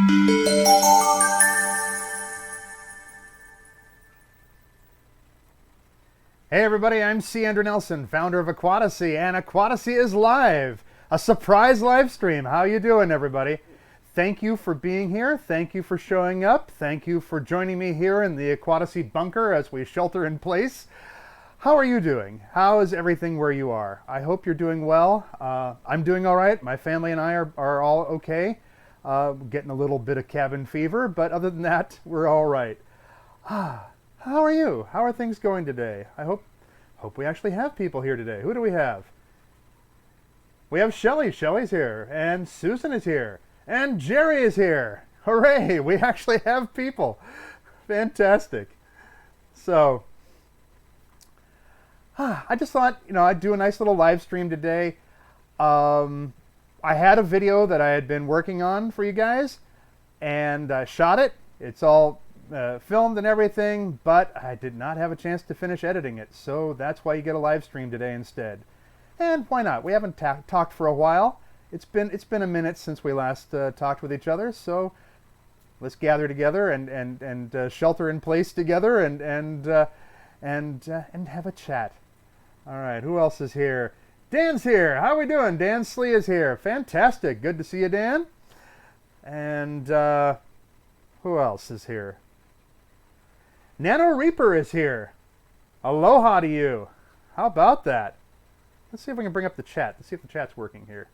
Hey everybody, I'm C. Andrew Nelson, founder of Aquatasy, and Aquatasy is live! A surprise live stream. How you doing, everybody? Thank you for being here. Thank you for showing up. Thank you for joining me here in the Aquatasy bunker as we shelter in place. How are you doing? How is everything where you are? I hope you're doing well. I'm doing all right. My family and I are all okay. Getting a little bit of cabin fever, but other than that, we're all right. How are you? How are things going today? I hope we actually have people here today. Who do we have? We have Shelly. Shelly's here. And Susan is here. And Jerry is here. Hooray! We actually have people. Fantastic. So, I just thought, I'd do a nice little live stream today. I had a video that I had been working on for you guys, and I shot it. It's all filmed and everything, but I did not have a chance to finish editing it, so that's why you get a live stream today instead. And why not? We haven't talked for a while. It's been a minute since we last talked with each other, so let's gather together and shelter in place together and have a chat. All right, who else is here? Dan's here. How are we doing? Dan Slee is here. Fantastic. Good to see you, Dan. And who else is here? Nano Reaper is here. Aloha to you. How about that? Let's see if we can bring up the chat. Let's see if the chat's working here.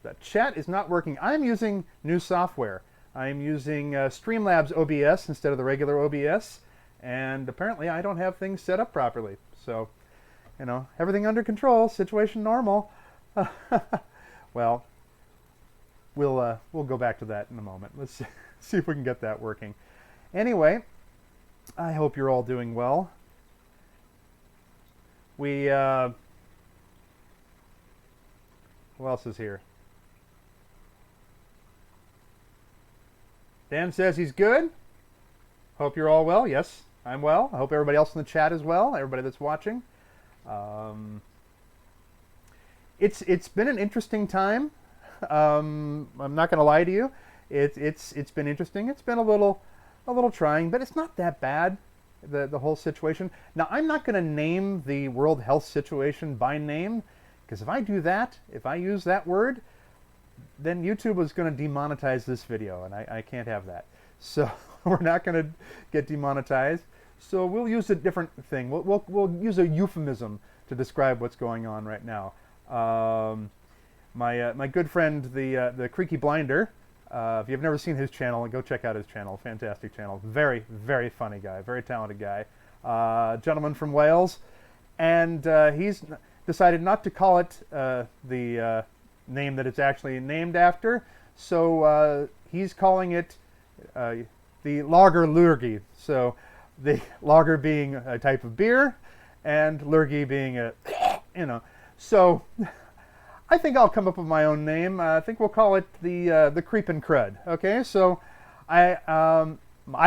The chat is not working. I'm using new software. I'm using Streamlabs OBS instead of the regular OBS, and apparently I don't have things set up properly. So, everything under control, situation normal. Well, we'll go back to that in a moment. Let's see if we can get that working. Anyway, I hope you're all doing well. We who else is here? Dan says he's good. Hope you're all well. Yes, I'm well. I hope everybody else in the chat is well. Everybody that's watching. It's been an interesting time. I'm not going to lie to you. It's been interesting. It's been a little trying, but it's not that bad. The whole situation. Now, I'm not going to name the world health situation by name, because if I do that, if I use that word, then YouTube is going to demonetize this video, and I can't have that. So we're not going to get demonetized. So we'll use a different thing. We'll use a euphemism to describe what's going on right now. My good friend, the Creaky Blinder. If you've never seen his channel, go check out his channel. Fantastic channel. Very, very funny guy. Very talented guy. Gentleman from Wales. And he's decided not to call it the name that it's actually named after. So he's calling it the Lager Lurgy. So the lager being a type of beer and lurgy being a, So I think I'll come up with my own name. I think we'll call it the Creepin' Crud. Okay, so I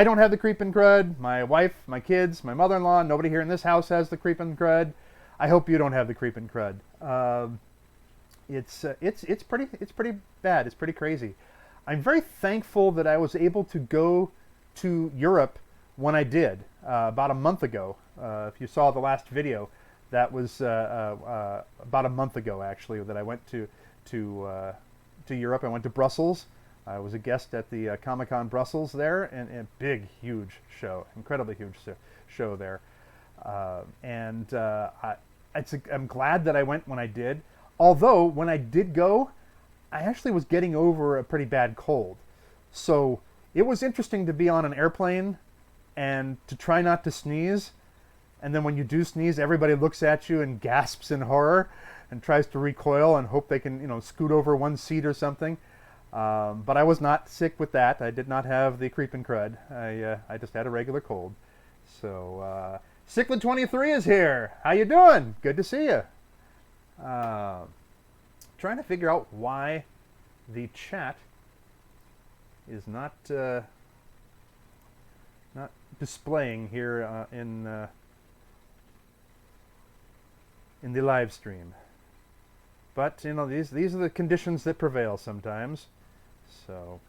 don't have the Creepin' Crud. My wife, my kids, my mother-in-law, nobody here in this house has the Creepin' Crud. I hope you don't have the Creepin' Crud. It's pretty bad. It's pretty crazy. I'm very thankful that I was able to go to Europe when I did about a month ago. If you saw the last video. That was about a month ago, actually, that I went to Europe. I went to Brussels. I was a guest at the Comic-Con Brussels there, and a big, huge show, incredibly huge show there. I'm glad that I went when I did. Although, when I did go, I actually was getting over a pretty bad cold. So it was interesting to be on an airplane and to try not to sneeze. And then when you do sneeze, everybody looks at you and gasps in horror and tries to recoil and hope they can, scoot over one seat or something. But I was not sick with that. I did not have the creeping crud. I just had a regular cold. So Cichlid23 is here. How you doing? Good to see you. Trying to figure out why the chat is not displaying here in the live stream. But these are the conditions that prevail sometimes. So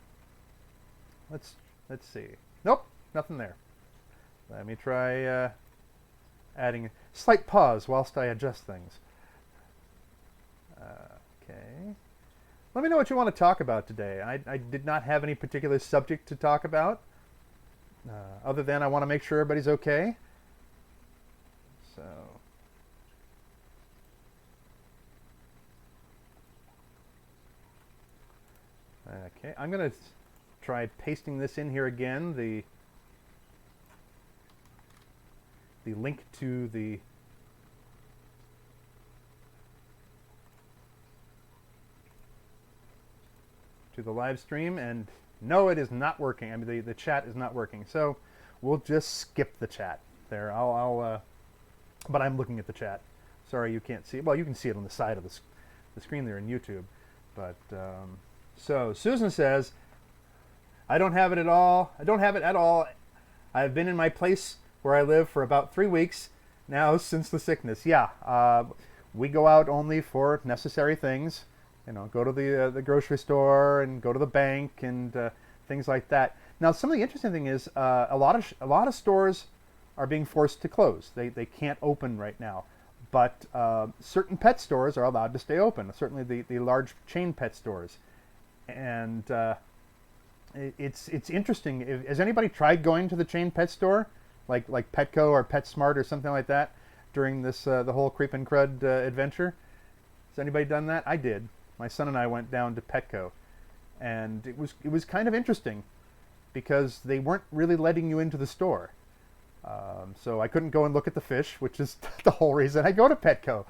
Let's see. Nope, nothing there. Let me try adding a slight pause whilst I adjust things. Okay. Let me know what you want to talk about today. I did not have any particular subject to talk about, other than I want to make sure everybody's okay. So, okay, I'm going to try pasting this in here again. The link to the live stream, and no, it is not working. I mean, the chat is not working, so we'll just skip the chat there. But I'm looking at the chat. Sorry, you can't see it. Well, you can see it on the side of the screen there in YouTube. But so Susan says, I don't have it at all. I don't have it at all. I've been in my place where I live for about 3 weeks now since the sickness. Yeah, we go out only for necessary things. You know, go to the grocery store and go to the bank and things like that. Now, some of the interesting thing is a lot of stores are being forced to close. They can't open right now, but certain pet stores are allowed to stay open. Certainly the large chain pet stores, and it's interesting. Has anybody tried going to the chain pet store, like Petco or PetSmart or something like that, during this the whole Creep and Crud adventure? Has anybody done that? I did. My son and I went down to Petco, and it was kind of interesting because they weren't really letting you into the store. So I couldn't go and look at the fish, which is the whole reason I go to Petco.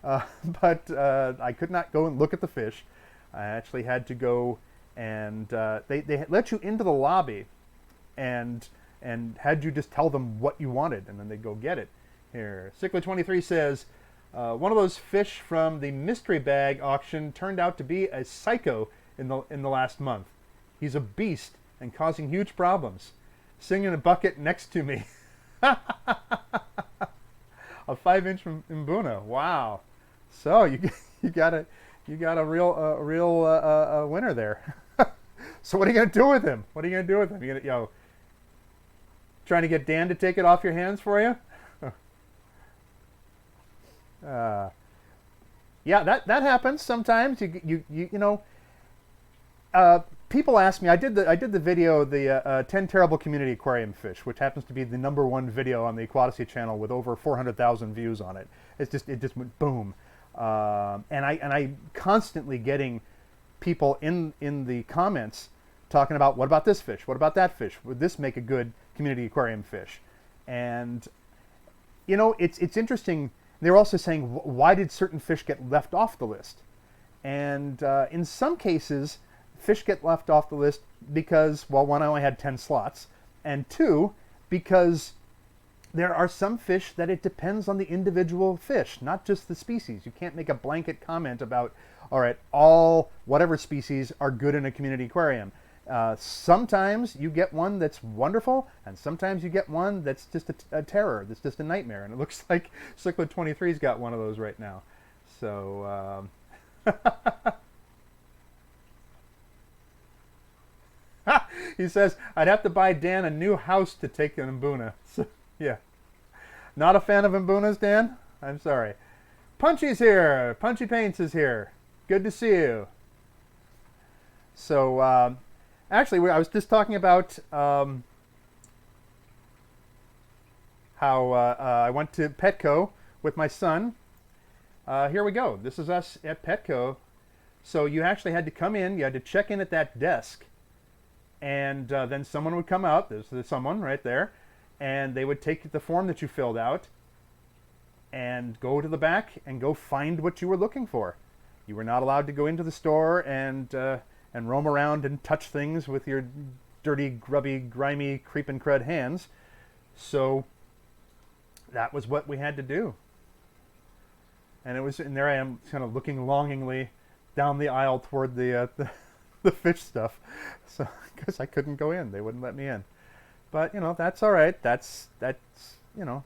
But I could not go and look at the fish. I actually had to go, and they let you into the lobby, and had you just tell them what you wanted, and then they'd go get it. Here, Cicla23 says, one of those fish from the mystery bag auction turned out to be a psycho in the last month. He's a beast and causing huge problems. Sitting in a bucket next to me. A 5-inch Mbuna. Wow. So you got a real winner there. So what are you gonna do with him? What are you gonna do with him? You gonna trying to get Dan to take it off your hands for you? Yeah, that happens sometimes. You know. People ask me. I did the video, the 10 terrible community aquarium fish, which happens to be the #1 video on the Aquatasy channel with over 400,000 views on it. It just went boom, and I constantly getting people in the comments talking about, what about this fish? What about that fish? Would this make a good community aquarium fish? And you know, it's interesting. They were also saying, why did certain fish get left off the list? And in some cases, fish get left off the list because, well, one, I only had 10 slots, and two, because there are some fish that it depends on the individual fish, not just the species. You can't make a blanket comment about, all right, all whatever species are good in a community aquarium. Sometimes you get one that's wonderful, and sometimes you get one that's just a terror, that's just a nightmare. And it looks like Cicla23's got one of those right now. So, he says, I'd have to buy Dan a new house to take an Mbuna. So, yeah. Not a fan of Mbunas, Dan? I'm sorry. Punchy's here. Punchy Paints is here. Good to see you. So, actually, I was just talking about how I went to Petco with my son. Here we go. This is us at Petco. So you actually had to come in. You had to check in at that desk. And then someone would come out. There's someone right there. And they would take the form that you filled out and go to the back and go find what you were looking for. You were not allowed to go into the store and roam around and touch things with your dirty, grubby, grimy, creep and crud hands. So that was what we had to do. And there I am, kind of looking longingly down the aisle toward the fish stuff, so because I couldn't go in, they wouldn't let me in. But you know, that's all right. That's you know,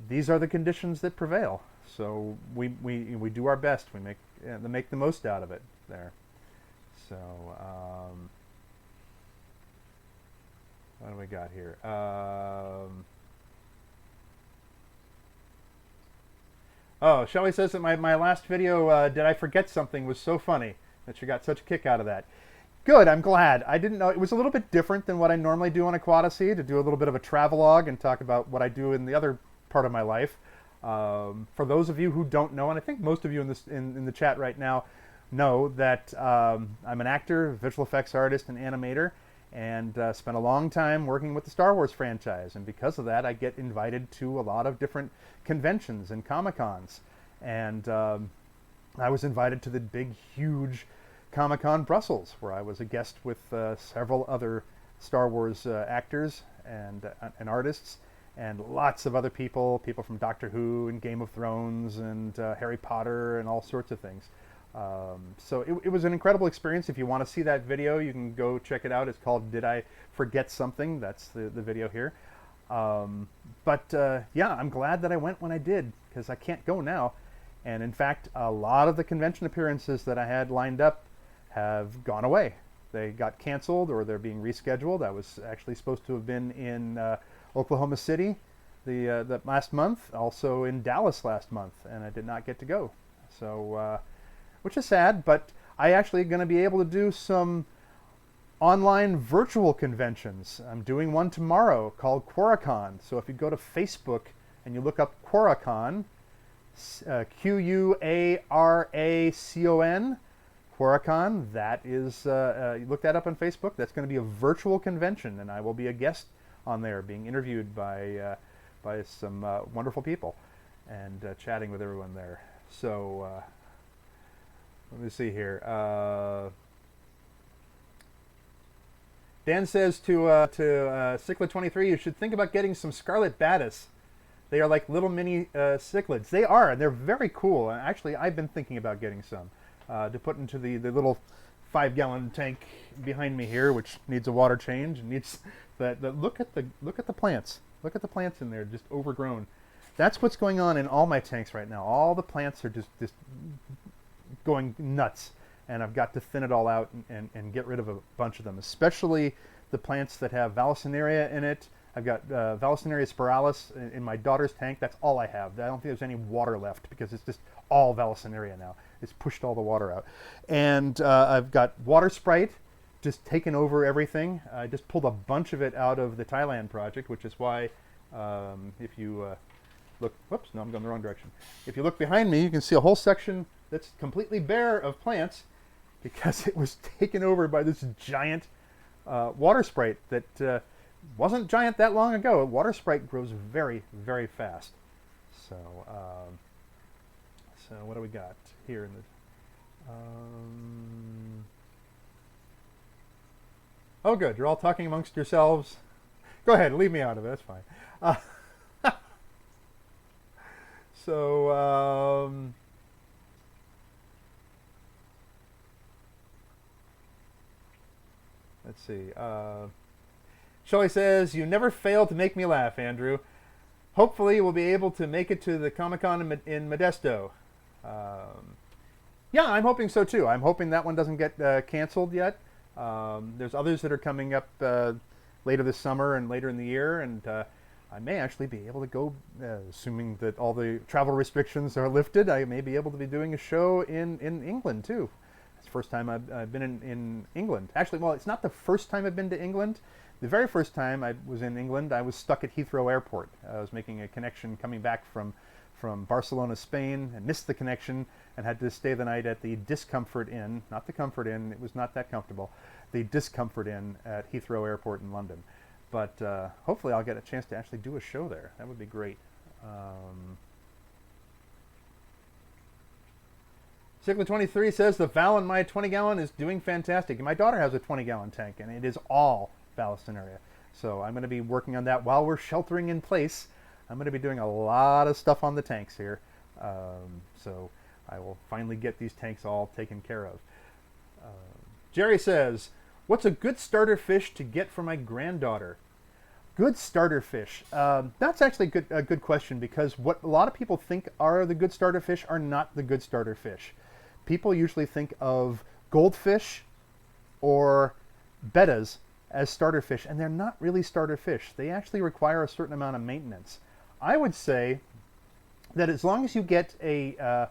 these are the conditions that prevail. So we do our best. We make the most out of it there. So What do we got here? Oh, Shelly says that my last video, Did I Forget Something, was so funny that she got such a kick out of that. Good, I'm glad. I didn't know, it was a little bit different than what I normally do on Aquatasy, to do a little bit of a travelogue and talk about what I do in the other part of my life. For those of you who don't know, and I think most of you in the chat right now know that I'm an actor, visual effects artist, and animator, and spent a long time working with the Star Wars franchise. And because of that, I get invited to a lot of different conventions and Comic-Cons. And I was invited to the big, huge Comic-Con Brussels, where I was a guest with several other Star Wars actors and artists, and lots of other people from Doctor Who and Game of Thrones and Harry Potter and all sorts of things. So it was an incredible experience. If you want to see that video, you can go check it out. It's called Did I Forget Something? That's the video here. Yeah, I'm glad that I went when I did, because I can't go now. And in fact, a lot of the convention appearances that I had lined up have gone away. They got canceled or they're being rescheduled. I was actually supposed to have been in Oklahoma City the last month, also in Dallas last month, and I did not get to go. So, which is sad, but I actually going to be able to do some online virtual conventions. I'm doing one tomorrow called Quoracon. So if you go to Facebook and you look up Quoracon, Quaracon, Quoracon, that is, you look that up on Facebook, that's going to be a virtual convention, and I will be a guest on there, being interviewed by some wonderful people, and chatting with everyone there. So, let me see here. Dan says to Cichlid23, you should think about getting some Scarlet Batis. They are like little mini cichlids. They are, and they're very cool. Actually, I've been thinking about getting some to put into the little 5-gallon tank behind me here, which needs a water change and needs look at the plants. Look at the plants in there, just overgrown. That's what's going on in all my tanks right now. All the plants are just going nuts, and I've got to thin it all out and get rid of a bunch of them, especially the plants that have Vallisneria in it. I've got Vallisneria spiralis in my daughter's tank. That's all I have. I don't think there's any water left because it's just all Vallisneria now. It's pushed all the water out. And I've got Water Sprite just taken over everything. I just pulled a bunch of it out of the Thailand project, which is why if you look, whoops, no, I'm going the wrong direction. If you look behind me, you can see a whole section that's completely bare of plants because it was taken over by this giant Water Sprite that wasn't giant that long ago. Water Sprite grows very, very fast. So, so what do we got here in the? Oh, good. You're all talking amongst yourselves. Go ahead, leave me out of it. That's fine. So. Let's see. Shelley says, you never fail to make me laugh, Andrew. Hopefully we'll be able to make it to the Comic-Con in Modesto. Yeah, I'm hoping so too. I'm hoping that one doesn't get canceled yet. There's others that are coming up later this summer and later in the year, and I may actually be able to go, assuming that all the travel restrictions are lifted, I may be able to be doing a show in England too. It's the first time I've been in England. Actually, well, it's not the first time I've been to England. The very first time I was in England, I was stuck at Heathrow Airport. I was making a connection coming back from Barcelona, Spain, and missed the connection and had to stay the night at the Discomfort Inn. Not the Comfort Inn, it was not that comfortable. The Discomfort Inn at Heathrow Airport in London. But hopefully I'll get a chance to actually do a show there. That would be great. Cicla23 says, the Val in my 20-gallon is doing fantastic. And my daughter has a 20-gallon tank, and it is all Vallisneria. So I'm going to be working on that while we're sheltering in place. I'm going to be doing a lot of stuff on the tanks here. So I will finally get these tanks all taken care of. Jerry says, what's a good starter fish to get for my granddaughter? Good starter fish. That's actually a good question, because what a lot of people think are the good starter fish are not the good starter fish. People usually think of goldfish or bettas as starter fish, and they're not really starter fish. They actually require a certain amount of maintenance. I would say that as long as you get a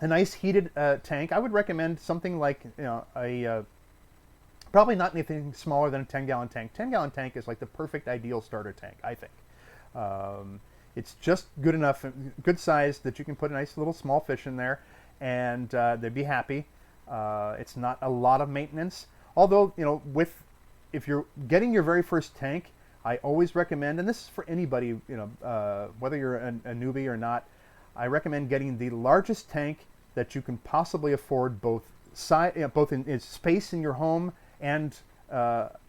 nice heated tank, I would recommend something like, you know, probably not anything smaller than a 10-gallon tank. 10-gallon tank is like the perfect ideal starter tank, I think. It's just good enough, good size that you can put a nice little small fish in there, and they'd be happy. It's not a lot of maintenance. Although, you know, if you're getting your very first tank, I always recommend, and this is for anybody, you know, whether you're a newbie or not, I recommend getting the largest tank that you can possibly afford, both in space in your home and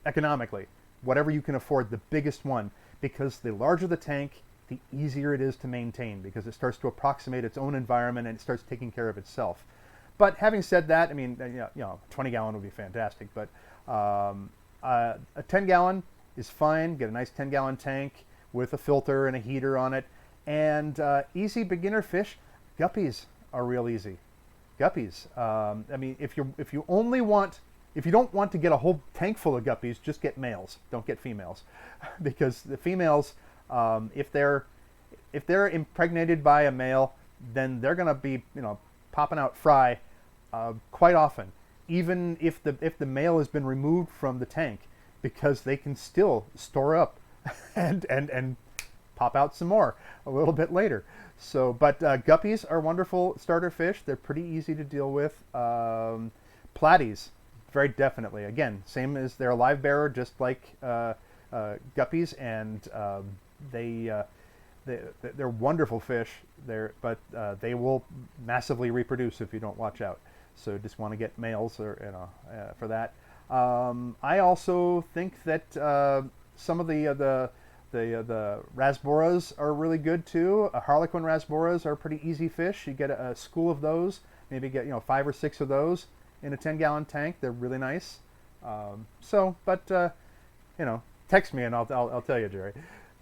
economically. Whatever you can afford, the biggest one, because the larger the tank, the easier it is to maintain, because it starts to approximate its own environment and it starts taking care of itself. But having said that, I mean, you know, 20-gallon would be fantastic, but a 10-gallon is fine. Get a nice 10-gallon tank with a filter and a heater on it, and easy beginner fish. Guppies are real easy. Guppies. I mean, if you don't want to get a whole tank full of guppies, just get males. Don't get females, because the females, if they're impregnated by a male, then they're going to be, you know, popping out fry quite often, even if the male has been removed from the tank, because they can still store up and pop out some more a little bit later. So, but guppies are wonderful starter fish. They're pretty easy to deal with. Platies, very definitely. Again, same as they're a live bearer, just like guppies, and they're wonderful fish. But they will massively reproduce if you don't watch out. So just want to get males, or, you know, for that. I also think that some of the rasboras are really good too. Harlequin rasboras are pretty easy fish. You get a school of those, maybe get, you know, 5 or 6 of those in a 10-gallon tank. They're really nice. But you know, text me and I'll tell you, Jerry.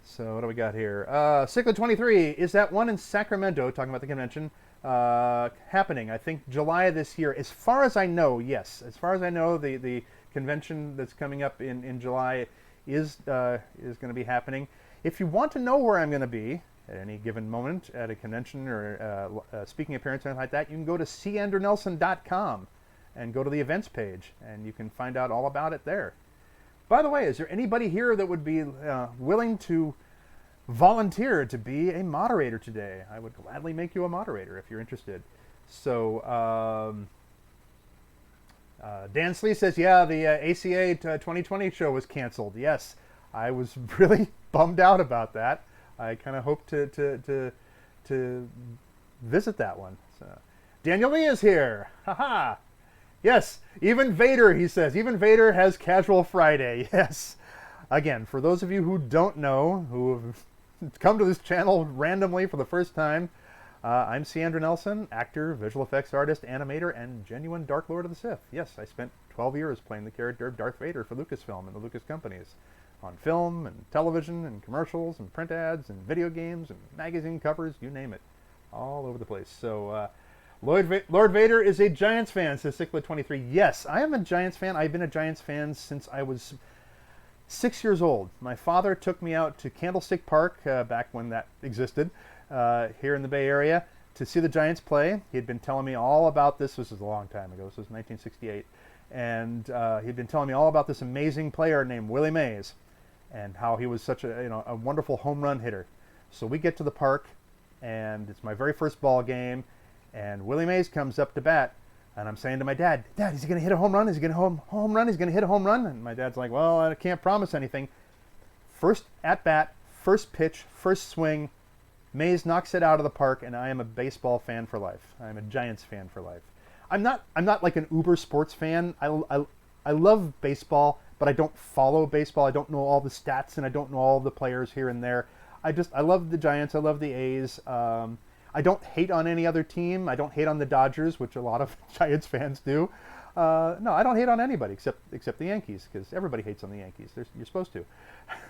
So what do we got here? Cichlid 23, is that one in Sacramento, talking about the convention, happening? I think July of this year. As far as I know, yes. As far as I know, the convention that's coming up in July is going to be happening. If you want to know where I'm going to be at any given moment at a convention or a speaking appearance or anything like that, you can go to candrewnelson.com and go to the events page, and you can find out all about it there. By the way, is there anybody here that would be willing to volunteer to be a moderator today? I would gladly make you a moderator if you're interested. So Dan Slee says, yeah, the ACA 2020 show was canceled. Yes, I was really bummed out about that. I kind of hope to visit that one. So, Daniel Lee is here. Haha. Yes, even Vader, he says. Even Vader has Casual Friday. Yes. Again, for those of you who don't know, who have come to this channel randomly for the first time, I'm C. Andrew Nelson, actor, visual effects artist, animator, and genuine Dark Lord of the Sith. Yes, I spent 12 years playing the character of Darth Vader for Lucasfilm and the Lucas companies, on film and television and commercials and print ads and video games and magazine covers, you name it, all over the place. So, Lord Vader is a Giants fan, says Cichlid 23. Yes, I am a Giants fan. I've been a Giants fan since I was 6 years old. My father took me out to Candlestick Park, back when that existed, here in the Bay Area, to see the Giants play. He had been telling me all about this. This was a long time ago. This was 1968. And he'd been telling me all about this amazing player named Willie Mays, and how he was such a wonderful home run hitter. So we get to the park, and it's my very first ball game, and Willie Mays comes up to bat, and I'm saying to my dad, Dad, is he going to hit a home run? Is he going to home run? He's going to hit a home run? And my dad's like, well, I can't promise anything. First at bat, first pitch, first swing, Mays knocks it out of the park, and I am a baseball fan for life. I'm a Giants fan for life. I'm not like an uber sports fan. I love baseball, but I don't follow baseball. I don't know all the stats, and I don't know all the players here and there. I love the Giants. I love the A's. I don't hate on any other team. I don't hate on the Dodgers, which a lot of Giants fans do. No, I don't hate on anybody except the Yankees, because everybody hates on the Yankees. You're supposed to,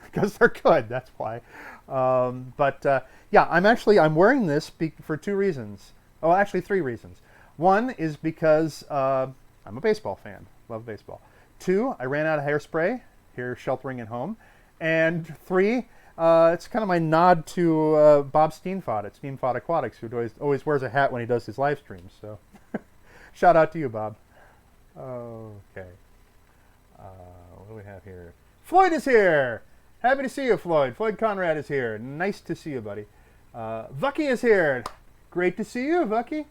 because they're good. That's why. Yeah, I'm wearing this for 2 reasons. Oh, actually 3 reasons. One is because I'm a baseball fan. Love baseball. 2, I ran out of hairspray here sheltering at home. And 3, it's kind of my nod to Bob Steenfod at Steenfod Aquatics, who always wears a hat when he does his live streams. So shout out to you, Bob. Okay. What do we have here? Floyd is here. Happy to see you, Floyd. Floyd Conrad is here. Nice to see you, buddy. Vucky is here. Great to see you, Vucky.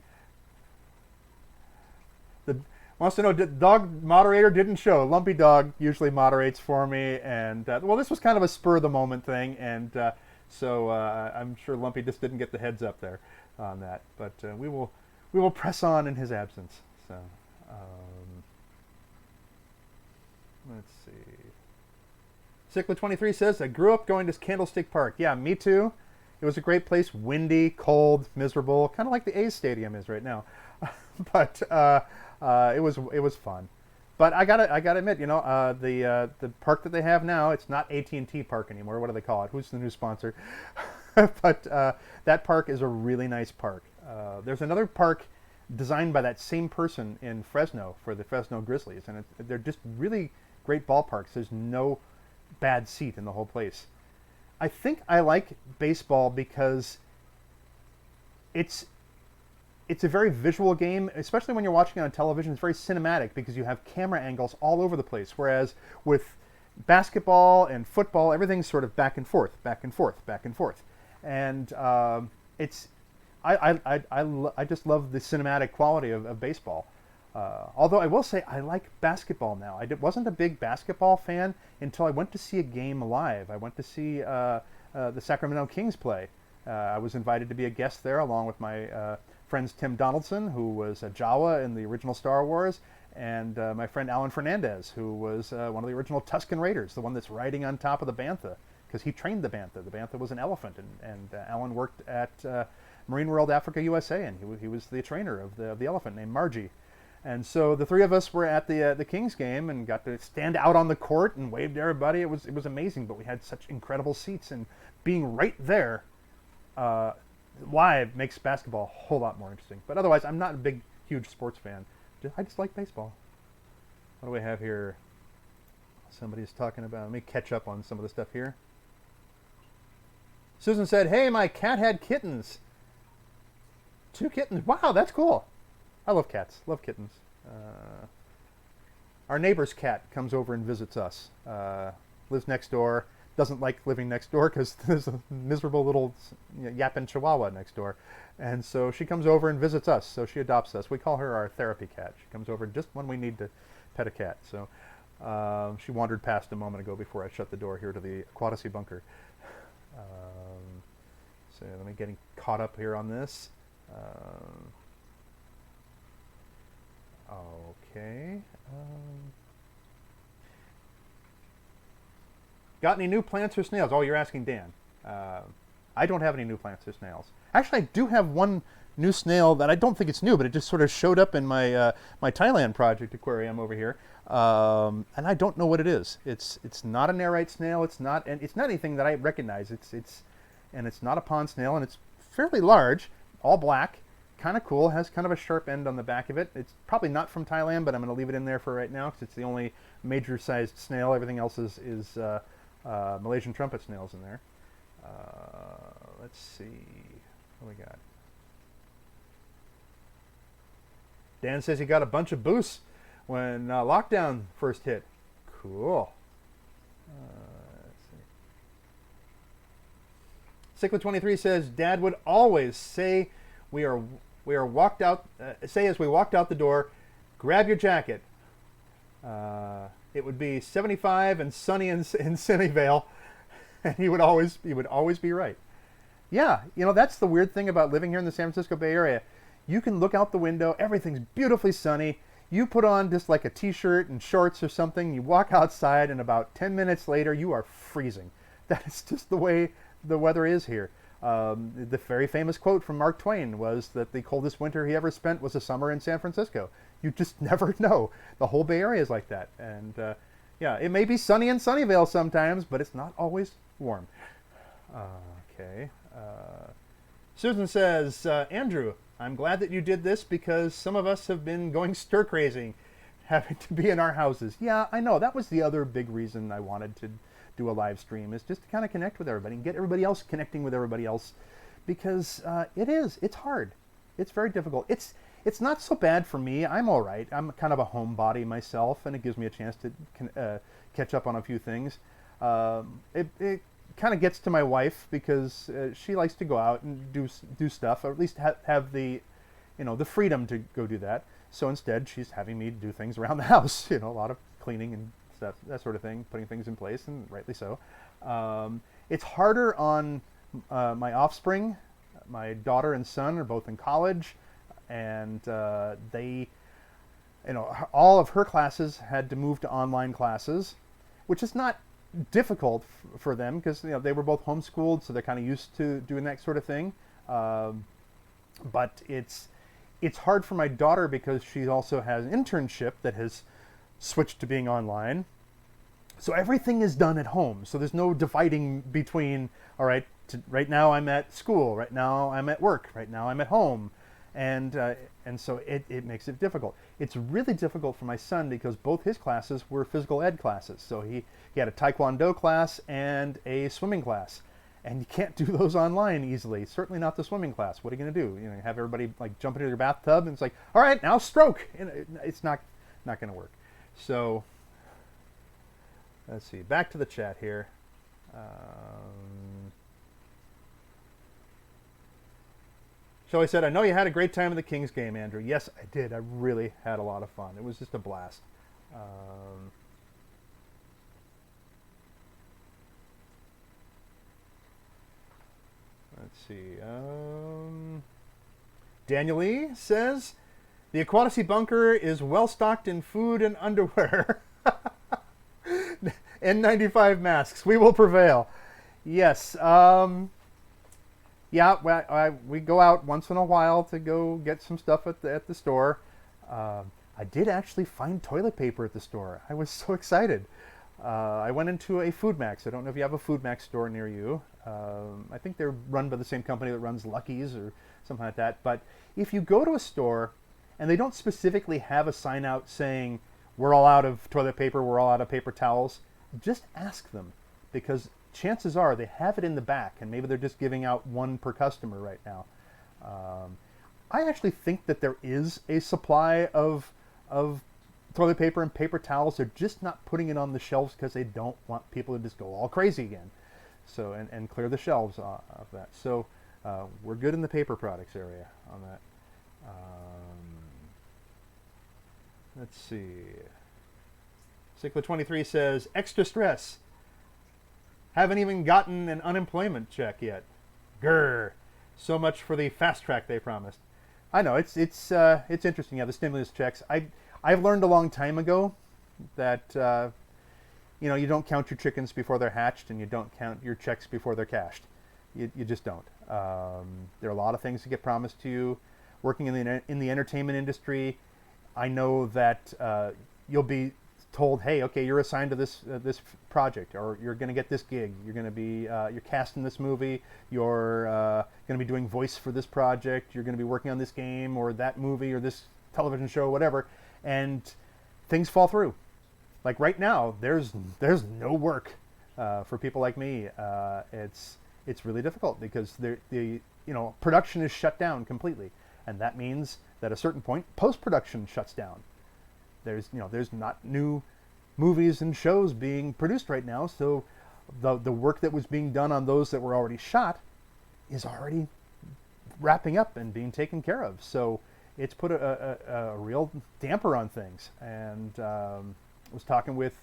Wants to know, dog moderator didn't show. Lumpy Dog usually moderates for me, and well, this was kind of a spur of the moment thing, and so I'm sure Lumpy just didn't get the heads up there on that. But we will press on in his absence. So let's see. Cicla23 says, I grew up going to Candlestick Park. Yeah, me too. It was a great place, windy, cold, miserable, kind of like the A's stadium is right now. But it was fun. But I gotta admit, you know, the park that they have now, it's not AT&T Park anymore. What do they call it? Who's the new sponsor? But that park is a really nice park. There's another park designed by that same person in Fresno for the Fresno Grizzlies, and they're just really great ballparks. There's no bad seat in the whole place. I think I like baseball because it's a very visual game, especially when you're watching it on television. It's very cinematic because you have camera angles all over the place, whereas with basketball and football, everything's sort of back and forth, back and forth, back and forth. And I just love the cinematic quality of baseball. Although I will say I like basketball now. I wasn't a big basketball fan until I went to see a game live. I went to see the Sacramento Kings play. I was invited to be a guest there along with my friends Tim Donaldson, who was a Jawa in the original Star Wars, and my friend Alan Fernandez, who was one of the original Tusken Raiders, the one that's riding on top of the Bantha, because he trained the Bantha. The Bantha was an elephant, and Alan worked at Marine World Africa USA, and he was the trainer of the elephant named Margie. And so the three of us were at the Kings game and got to stand out on the court and wave to everybody. It was amazing, but we had such incredible seats, and being right there live makes basketball a whole lot more interesting. But otherwise, I'm not a big, huge sports fan. I just like baseball. What do we have here? Somebody's talking about. Let me catch up on some of the stuff here. Susan said, "Hey, my cat had kittens. 2 kittens. Wow, that's cool. I love cats. Love kittens. Our neighbor's cat comes over and visits us. Lives next door. Doesn't like living next door because there's a miserable little yapping chihuahua next door. And so she comes over and visits us. So she adopts us. We call her our therapy cat. She comes over just when we need to pet a cat. So she wandered past a moment ago before I shut the door here to the Aquatasy bunker. So let me get caught up here on this. Okay. Got any new plants or snails? Oh, you're asking Dan. I don't have any new plants or snails. Actually, I do have one new snail that I don't think it's new, but it just sort of showed up in my my Thailand project aquarium over here, and I don't know what it is. It's not a narite snail. It's not anything that I recognize. It's not a pond snail, and it's fairly large, all black. Kind of cool, has kind of a sharp end on the back of it. It's probably not from Thailand, but I'm going to leave it in there for right now because it's the only major sized snail. Everything else is Malaysian trumpet snails in there. Let's see, what we got? Dan says he got a bunch of boosts when lockdown first hit. Cool. Let's see. Cicla23 says, Dad would always say, we are walked out. Say as we walked out the door, grab your jacket. It would be 75 and sunny in Sunnyvale, and he would always be right. Yeah, you know, that's the weird thing about living here in the San Francisco Bay Area. You can look out the window, everything's beautifully sunny. You put on just like a t-shirt and shorts or something, you walk outside, and about 10 minutes later, you are freezing. That is just the way the weather is here. The very famous quote from Mark Twain was that the coldest winter he ever spent was a summer in San Francisco. You just never know. The whole Bay Area is like that. And yeah, it may be sunny in Sunnyvale sometimes, but it's not always warm. Okay. Susan says, Andrew, I'm glad that you did this because some of us have been going stir crazy having to be in our houses. Yeah, I know. That was the other big reason I wanted to do a live stream, is just to kind of connect with everybody and get everybody else connecting with everybody else, because it's hard. It's very difficult. It's not so bad for me. I'm all right. I'm kind of a homebody myself, and it gives me a chance to catch up on a few things. It kind of gets to my wife, because she likes to go out and do stuff, or at least have the, the freedom to go do that. So instead, she's having me do things around the house. A lot of cleaning and stuff, that sort of thing, putting things in place, and rightly so. It's harder on my offspring. My daughter and son are both in college, and they, all of her classes had to move to online classes, which is not difficult for them, because they were both homeschooled, so they're kind of used to doing that sort of thing. But it's hard for my daughter, because she also has an internship that has switched to being online. So everything is done at home. So there's no dividing between, all right, right now I'm at school, right now I'm at work, right now I'm at home. And so it makes it difficult. It's really difficult for my son, because both his classes were physical ed classes. So he had a Taekwondo class and a swimming class. And you can't do those online easily. Certainly not the swimming class. What are you going to do? Have everybody like jump into their bathtub and it's like, all right, now stroke. It's not going to work. So let's see. Back to the chat here. Shelley said, I know you had a great time in the Kings game, Andrew. Yes, I did. I really had a lot of fun. It was just a blast. Let's see. Daniel E. says, the Aquatasy bunker is well stocked in food and underwear. N95 masks. We will prevail. Yes. Yeah, we go out once in a while to go get some stuff at the store. I did actually find toilet paper at the store. I was so excited. I went into a Food Max. I don't know if you have a Food Max store near you. I think they're run by the same company that runs Lucky's or something like that. But if you go to a store and they don't specifically have a sign out saying, we're all out of toilet paper, we're all out of paper towels, just ask them, because chances are they have it in the back, and maybe they're just giving out one per customer right now. I actually think that there is a supply of toilet paper and paper towels. They're just not putting it on the shelves because they don't want people to just go all crazy again. So and clear the shelves of that. So we're good in the paper products area on that. Let's see. Cicla23 says, extra stress. Haven't even gotten an unemployment check yet. Grr. So much for the fast track they promised. I know, it's interesting. Yeah, the stimulus checks. I've learned a long time ago that you don't count your chickens before they're hatched, and you don't count your checks before they're cashed. You just don't. There are a lot of things that get promised to you. Working in the entertainment industry, I know that you'll be told, hey, okay, you're assigned to this project, or you're going to get this gig. You're going to be you're cast in this movie. You're going to be doing voice for this project. You're going to be working on this game or that movie or this television show, whatever, and things fall through. Like right now, there's no work for people like me. It's really difficult because the production is shut down completely, and that means that at a certain point, post-production shuts down. There's not new movies and shows being produced right now, so the work that was being done on those that were already shot is already wrapping up and being taken care of. So it's put a real damper on things. And I was talking with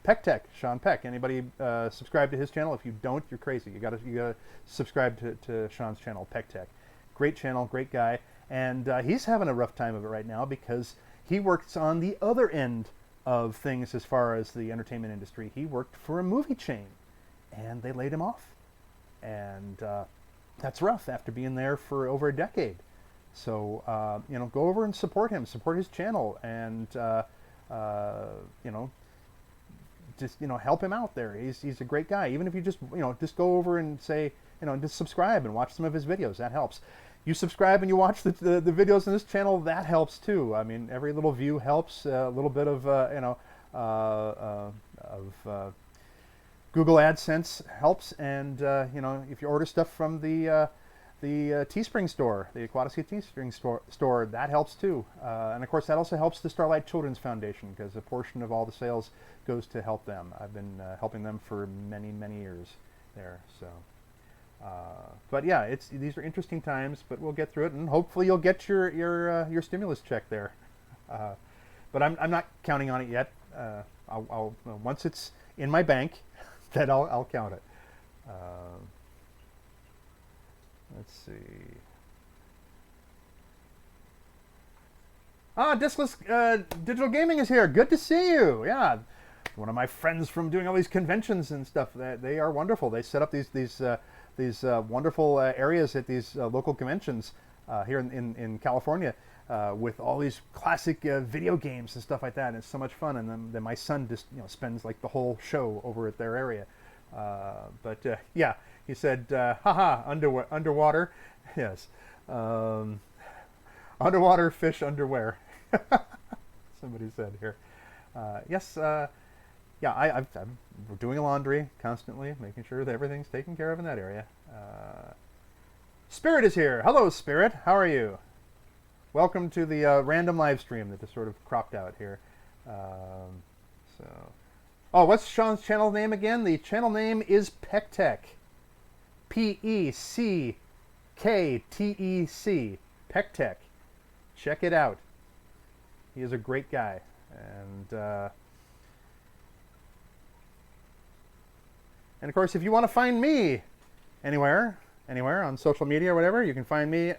Peck Tech, Sean Peck. Anybody subscribe to his channel? If you don't, you're crazy. You gotta subscribe to Sean's channel, Peck Tech. Great channel, great guy, and he's having a rough time of it right now because he works on the other end of things as far as the entertainment industry. He worked for a movie chain, and they laid him off. And that's rough after being there for over a decade. So, go over and support him, support his channel, and, just, help him out there. He's a great guy. Even if you just go over and say, just subscribe and watch some of his videos, that helps. you subscribe and you watch the videos on this channel, that helps too. I mean, every little view helps. A little bit of Google AdSense helps, and if you order stuff from the Teespring store, the Aquatasy Teespring store, that helps too. And of course, that also helps the Starlight Children's Foundation, because a portion of all the sales goes to help them. I've been helping them for many, many years there. So, but yeah, these are interesting times, but we'll get through it, and hopefully you'll get your stimulus check there. But I'm not counting on it yet. I'll once it's in my bank, then I'll count it. Let's see. Ah, Discless Digital Gaming is here. Good to see you. Yeah, one of my friends from doing all these conventions and stuff. They are wonderful. They set up these wonderful areas at these local conventions here in California with all these classic video games and stuff like that. And it's so much fun. And then my son just spends like the whole show over at their area. But yeah, he said, haha, underwater. Yes. Underwater fish underwear. Somebody said here. Yes, yeah, I'm doing laundry constantly, making sure that everything's taken care of in that area. Spirit is here. Hello, Spirit. How are you? Welcome to the random live stream that just sort of cropped out here. Oh, what's Sean's channel name again? The channel name is PECTEC. P-E-C-K-T-E-C. PECTEC. Check it out. He is a great guy. And of course, if you want to find me anywhere on social media or whatever, you can find me. You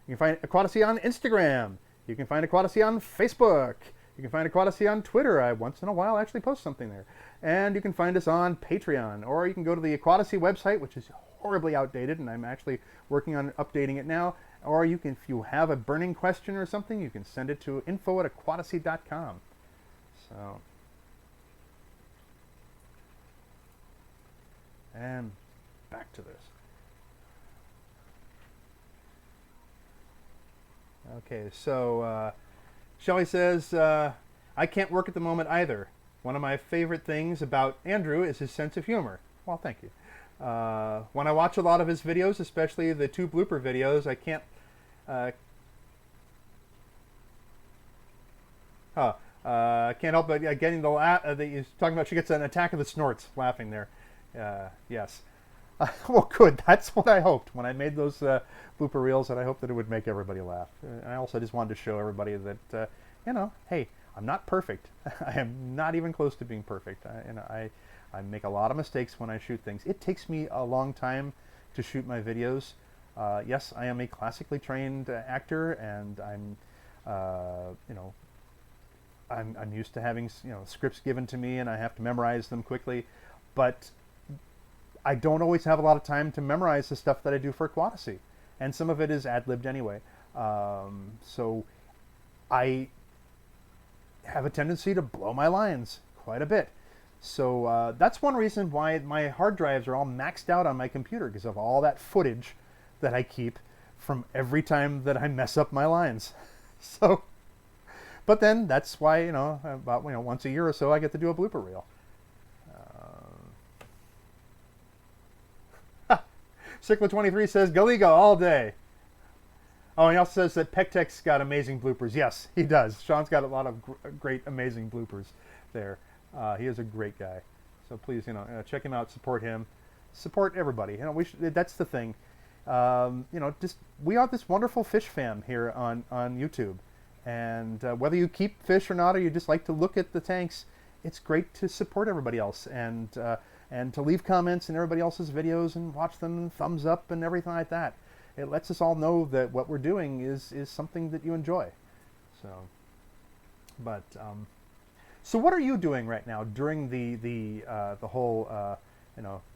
can find Aquatasy on Instagram. You can find Aquatasy on Facebook. You can find Aquatasy on Twitter. I once in a while actually post something there. And you can find us on Patreon. Or you can go to the Aquatasy website, which is horribly outdated, and I'm actually working on updating it now. Or you can, if you have a burning question or something, you can send it to info@aquatasy.com. So, and back to this. Okay, so Shelley says, I can't work at the moment either. One of my favorite things about Andrew is his sense of humor. Well, thank you. When I watch a lot of his videos, especially the 2 blooper videos, I can't help but getting the laugh. He's talking about she gets an attack of the snorts, laughing there. Yes. Well, good. That's what I hoped when I made those blooper reels, and I hoped that it would make everybody laugh. I also just wanted to show everybody that, hey, I'm not perfect. I am not even close to being perfect. I make a lot of mistakes when I shoot things. It takes me a long time to shoot my videos. Yes, I am a classically trained actor, and I'm used to having scripts given to me, and I have to memorize them quickly. But I don't always have a lot of time to memorize the stuff that I do for Aquatasy, and some of it is ad-libbed anyway. So I have a tendency to blow my lines quite a bit. So that's one reason why my hard drives are all maxed out on my computer, because of all that footage that I keep from every time that I mess up my lines. So, but then that's why, about once a year or so I get to do a blooper reel. Cicla23 says, Galiga all day. Oh, and he also says that PECTEC's got amazing bloopers. Yes, he does. Sean's got a lot of great, amazing bloopers there. He is a great guy. So please, check him out, support him. Support everybody. That's the thing. We are this wonderful fish fam here on YouTube. And whether you keep fish or not, or you just like to look at the tanks, it's great to support everybody else. And to leave comments in everybody else's videos and watch them and thumbs up and everything like that. It lets us all know that what we're doing is something that you enjoy. So, but so what are you doing right now during the whole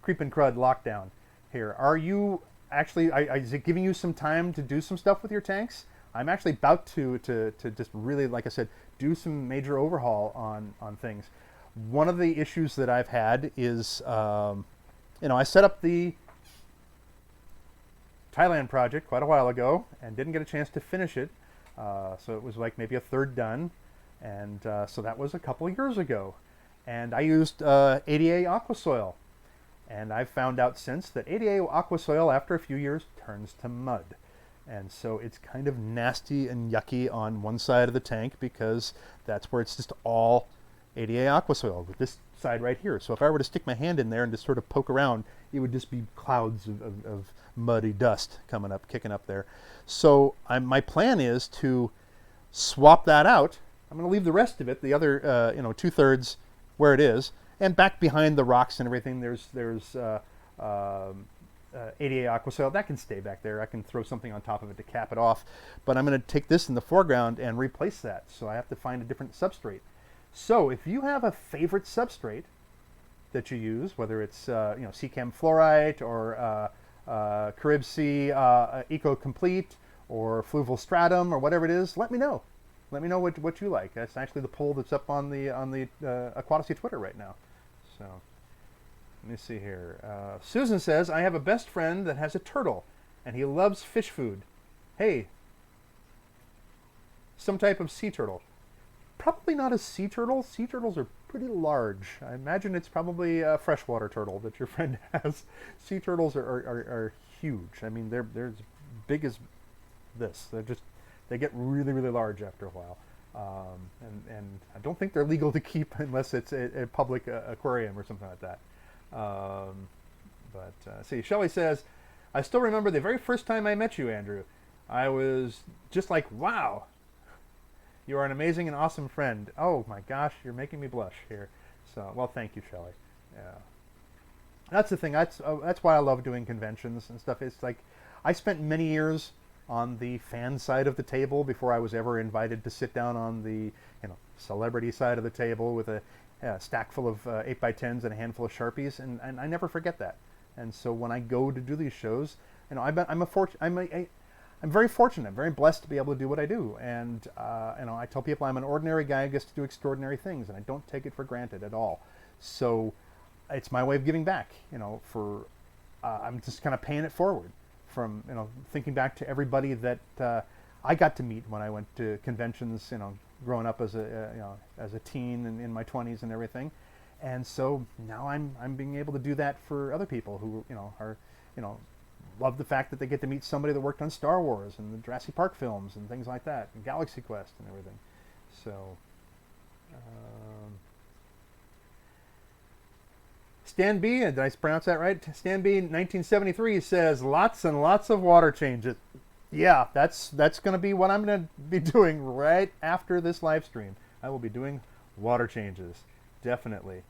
creep and crud lockdown here? Are you actually is it giving you some time to do some stuff with your tanks? I'm actually about to just really, like I said, do some major overhaul on things. One of the issues that I've had is, I set up the Thailand project quite a while ago and didn't get a chance to finish it. So it was like maybe a third done. And so that was a couple years ago. And I used ADA Aquasoil. And I've found out since that ADA Aquasoil, after a few years, turns to mud. And so it's kind of nasty and yucky on one side of the tank because that's where it's just all ADA Aquasoil, with this side right here. So if I were to stick my hand in there and just sort of poke around, it would just be clouds of muddy dust coming up, kicking up there. So my plan is to swap that out. I'm going to leave the rest of it, the other 2/3 where it is, and back behind the rocks and everything, there's ADA Aquasoil. That can stay back there. I can throw something on top of it to cap it off. But I'm going to take this in the foreground and replace that. So I have to find a different substrate. So if you have a favorite substrate that you use, whether it's Seachem Fluorite or Carib Sea Eco Complete or Fluval Stratum or whatever it is, let me know. Let me know what you like. That's actually the poll that's up on the Aquatasy Twitter right now. So let me see here. Susan says, I have a best friend that has a turtle, and he loves fish food. Hey, some type of sea turtle. Probably not a sea turtle. Sea turtles are pretty large. I imagine it's probably a freshwater turtle that your friend has. Sea turtles are huge. I mean, they're as big as this. They get really, really large after a while. And I don't think they're legal to keep unless it's a public aquarium or something like that. See, Shelley says, I still remember the very first time I met you, Andrew. I was just like, wow, you are an amazing and awesome friend. Oh my gosh, you're making me blush here. So, well, thank you, Shelley. Yeah, that's the thing. That's why I love doing conventions and stuff. It's like I spent many years on the fan side of the table before I was ever invited to sit down on the celebrity side of the table with a stack full of 8x10s and a handful of Sharpies, and I never forget that. And so when I go to do these shows, I'm very fortunate. I'm very blessed to be able to do what I do. And I tell people I'm an ordinary guy who gets to do extraordinary things, and I don't take it for granted at all. So it's my way of giving back. I'm just kind of paying it forward from thinking back to everybody that I got to meet when I went to conventions. Growing up as a teen and in my 20s and everything. And so now I'm being able to do that for other people who love the fact that they get to meet somebody that worked on Star Wars and the Jurassic Park films and things like that, and Galaxy Quest and everything. So Stan B, did I pronounce that right? Stan B 1973 says lots and lots of water changes. Yeah, that's going to be what I'm going to be doing right after this live stream. I will be doing water changes, definitely.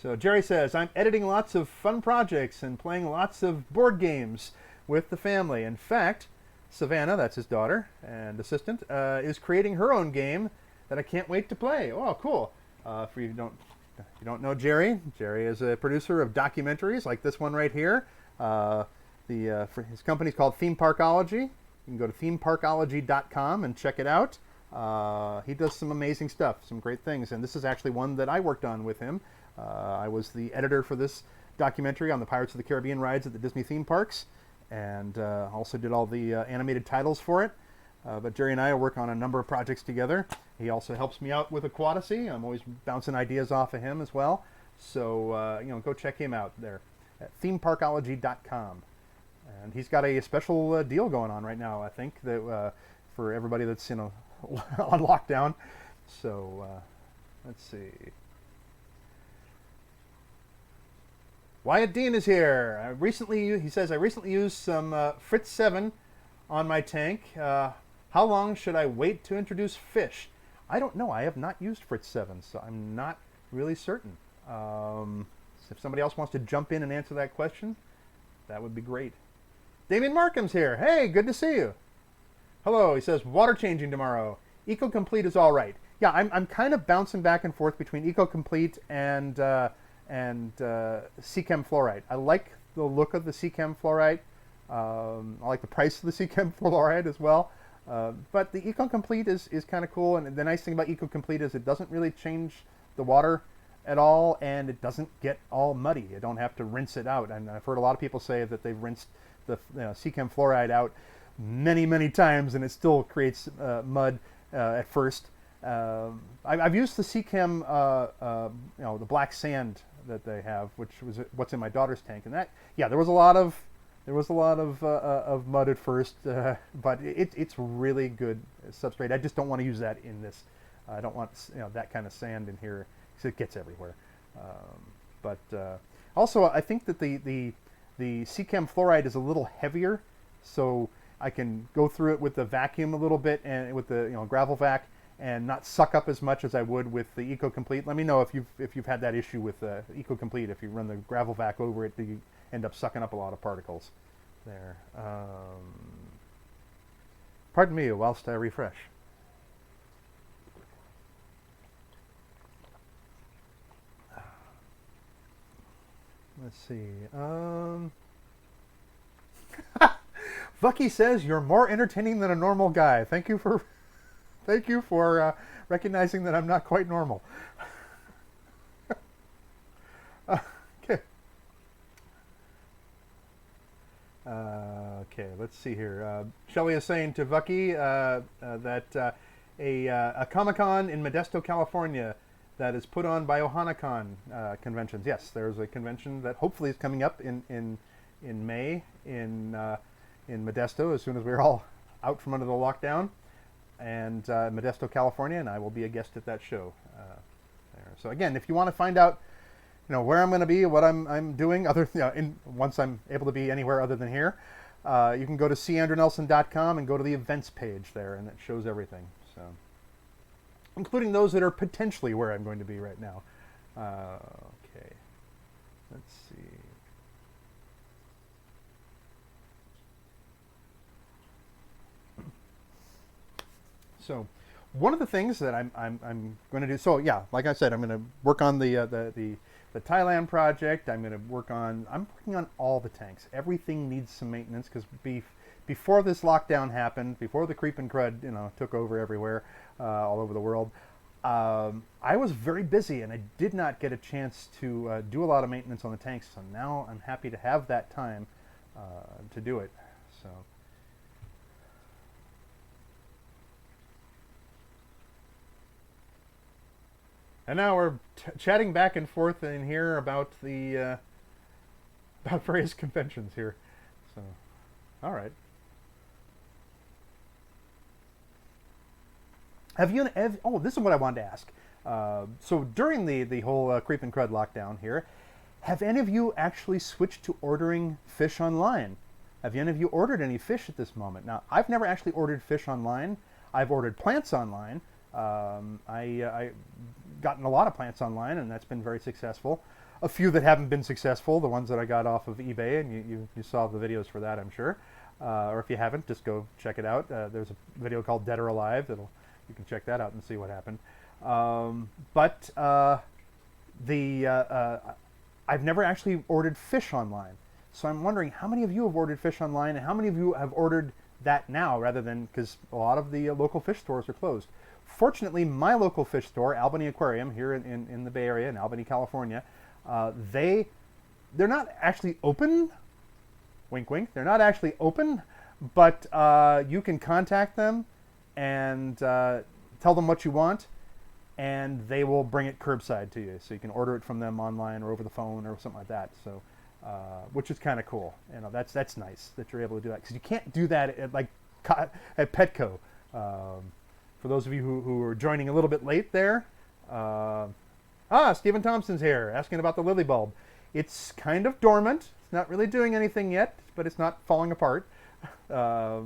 So Jerry says, I'm editing lots of fun projects and playing lots of board games with the family. In fact, Savannah, that's his daughter and assistant, is creating her own game that I can't wait to play. Oh, cool. For you don't know Jerry, Jerry is a producer of documentaries like this one right here. His company is called Theme Parkology. You can go to themeparkology.com and check it out. He does some amazing stuff, some great things, and this is actually one that I worked on with him. I was the editor for this documentary on the Pirates of the Caribbean rides at the Disney theme parks, and also did all the animated titles for it. But Jerry and I work on a number of projects together. He also helps me out with Aquatasy. I'm always bouncing ideas off of him as well. So go check him out there at themeparkology.com. And he's got a special deal going on right now, I think, that for everybody that's on lockdown. So let's see. Wyatt Dean is here. He says, I recently used some Fritz 7 on my tank. How long should I wait to introduce fish? I don't know. I have not used Fritz 7, so I'm not really certain. If somebody else wants to jump in and answer that question, that would be great. Damien Markham's here. Hey, good to see you. Hello. He says, water changing tomorrow. Eco Complete is all right. Yeah, I'm kind of bouncing back and forth between Eco Complete and Seachem Fluorite. I like the look of the Seachem Fluorite. I like the price of the Seachem Fluorite as well. But the Eco Complete is kind of cool. And the nice thing about Eco Complete is it doesn't really change the water at all, and it doesn't get all muddy. You don't have to rinse it out. And I've heard a lot of people say that they've rinsed the sea-chem fluoride out many, many times, and it still creates mud at first. I've used the sea-chem, the black sand that they have, which was what's in my daughter's tank, and that, yeah, there was a lot of mud at first, but it's really good substrate. I just don't want to use that in this. I don't want that kind of sand in here because it gets everywhere. But also, I think that the sea-chem fluoride is a little heavier, so I can go through it with the vacuum a little bit and with the gravel vac, and not suck up as much as I would with the EcoComplete. Let me know if you've had that issue with EcoComplete. If you run the gravel vac over it, you end up sucking up a lot of particles there. Pardon me whilst I refresh. Let's see. Vucky says you're more entertaining than a normal guy. Thank you for recognizing that I'm not quite normal. Okay. Okay, let's see here. Shelley is saying to Vucky that a Comic-Con in Modesto, California that is put on by OhanaCon conventions. Yes, there's a convention that hopefully is coming up in May in Modesto as soon as we're all out from under the lockdown. And Modesto, California, and I will be a guest at that show there. So again, if you want to find out, where I'm going to be, what I'm doing, once I'm able to be anywhere other than here, you can go to candrewnelson.com and go to the events page there, and it shows everything. So, including those that are potentially where I'm going to be right now. Okay, let's see. So, one of the things that I'm going to do. So yeah, like I said, I'm going to work on the Thailand project. I'm working on all the tanks. Everything needs some maintenance because before this lockdown happened, before the creep and crud took over everywhere, all over the world, I was very busy and I did not get a chance to do a lot of maintenance on the tanks. So now I'm happy to have that time to do it. So. And now we're chatting back and forth in here about the about various conventions here. So, all right. Oh, this is what I wanted to ask. So during the whole creep and crud lockdown here, have any of you actually switched to ordering fish online? Have any of you ordered any fish at this moment? Now, I've never actually ordered fish online. I've ordered plants online. I gotten a lot of plants online, and that's been very successful. A few that haven't been successful, the ones that I got off of eBay, and you saw the videos for that, I'm sure. Or if you haven't, just go check it out. There's a video called Dead or Alive. You can check that out and see what happened. I've never actually ordered fish online. So I'm wondering how many of you have ordered fish online, and how many of you have ordered that now rather than, because a lot of the local fish stores are closed. Fortunately, my local fish store, Albany Aquarium, here in the Bay Area, in Albany, California, they're not actually open. Wink, wink. They're not actually open, but you can contact them and tell them what you want, and they will bring it curbside to you. So you can order it from them online or over the phone or something like that. So, which is kind of cool. That's nice that you're able to do that, because you can't do that at Petco. For those of you who are joining a little bit late there, Stephen Thompson's here asking about the lily bulb. It's kind of dormant. It's not really doing anything yet, but it's not falling apart. That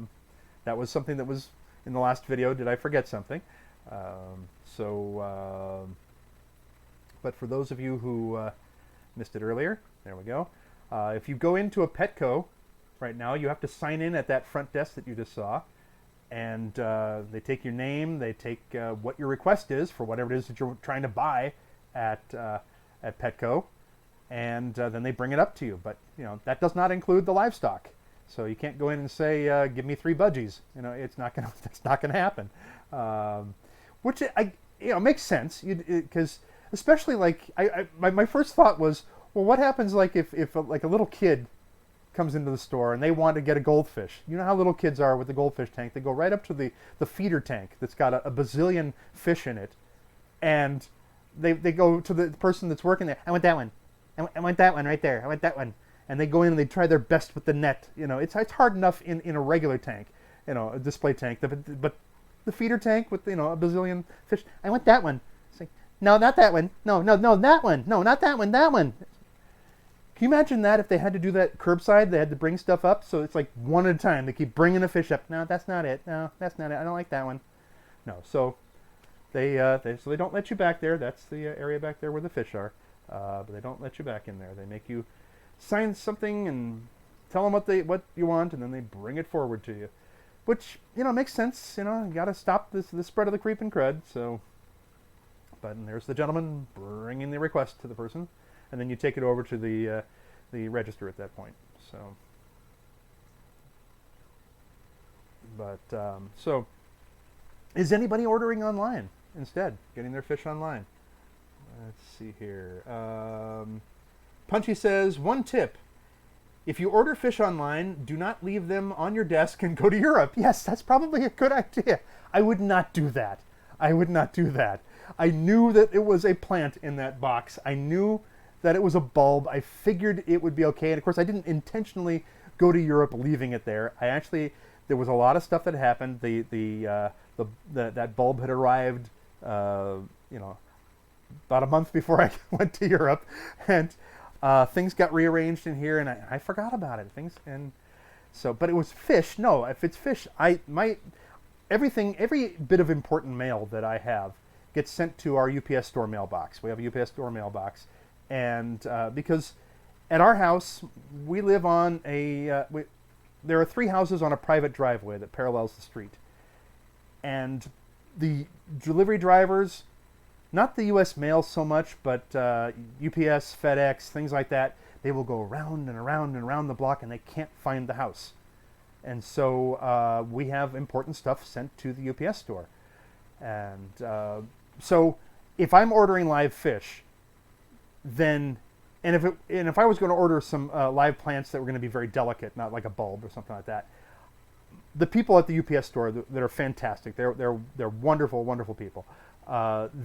was something that was in the last video. Did I forget something? But for those of you who missed it earlier, there we go. If you go into a Petco right now, you have to sign in at that front desk that you just saw. And they take your name, they take what your request is for whatever it is that you're trying to buy at Petco, and then they bring it up to you. But that does not include the livestock, so you can't go in and say, "Give me 3 budgies." It's not gonna. That's not gonna happen. Which makes sense, because especially like my first thought was, well, what happens like if like a little kid comes into the store and they want to get a goldfish? You know how little kids are with the goldfish tank. They go right up to the feeder tank that's got a bazillion fish in it, and they go to the person that's working there. I want that one. I want that one right there. I want that one. And they go in and they try their best with the net. You know, it's hard enough in a regular tank, you know, a display tank. But the feeder tank with, you know, a bazillion fish. I want that one. It's like, no, not that one. No, that one. No, not that one. That one. Can you imagine that if they had to do that curbside? They had to bring stuff up, so it's like one at a time. They keep bringing a fish up. No, that's not it. No, that's not it. I don't like that one. No, so they don't let you back there. That's the area back there where the fish are. But they don't let you back in there. They make you sign something and tell them what you want, and then they bring it forward to you, which, you know, makes sense. You know, you got to stop the spread of the creep and crud. So, but there's the gentleman bringing the request to the person. And then you take it over to the register at that point. So, but so, is anybody ordering online instead, getting their fish online? Let's see here. Punchy says, one tip: if you order fish online, do not leave them on your desk and go to Europe. Yes, that's probably a good idea. I would not do that. I would not do that. I knew that it was a plant in that box. I knew that it was a bulb. I figured it would be okay. And of course, I didn't intentionally go to Europe leaving it there. There was a lot of stuff that happened. That bulb had arrived, you know, about a month before I went to Europe, and things got rearranged in here, and I forgot about it. But it was fish. No, if it's fish, every bit of important mail that I have gets sent to our UPS store mailbox. We have a UPS store mailbox. And because at our house, we live on there are 3 houses on a private driveway that parallels the street. And the delivery drivers, not the U.S. mail so much, but UPS, FedEx, things like that, they will go around and around and around the block, and they can't find the house. And so we have important stuff sent to the UPS store. And so if I'm ordering live fish, then, and if I was going to order some live plants that were going to be very delicate, not like a bulb or something like that, the people at the UPS store that are fantastic, they're wonderful, wonderful people.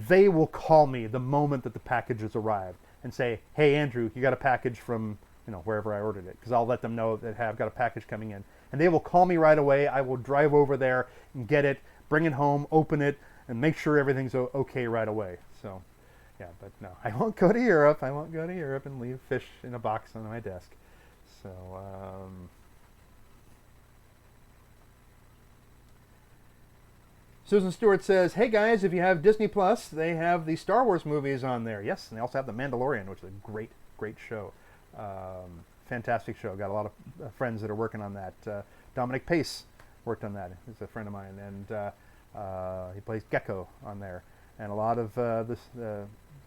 They will call me the moment that the package has arrived and say, "Hey, Andrew, you got a package from, you know, wherever I ordered it," because I'll let them know that, hey, I've got a package coming in, and they will call me right away. I will drive over there and get it, bring it home, open it, and make sure everything's okay right away. So. Yeah, but no, I won't go to Europe. I won't go to Europe and leave fish in a box on my desk. So, Susan Stewart says, "Hey guys, if you have Disney Plus, they have the Star Wars movies on there." Yes, and they also have The Mandalorian, which is a great, great show. Fantastic show. Got a lot of friends that are working on that. Dominic Pace worked on that. He's a friend of mine, and he plays Gecko on there. And a lot of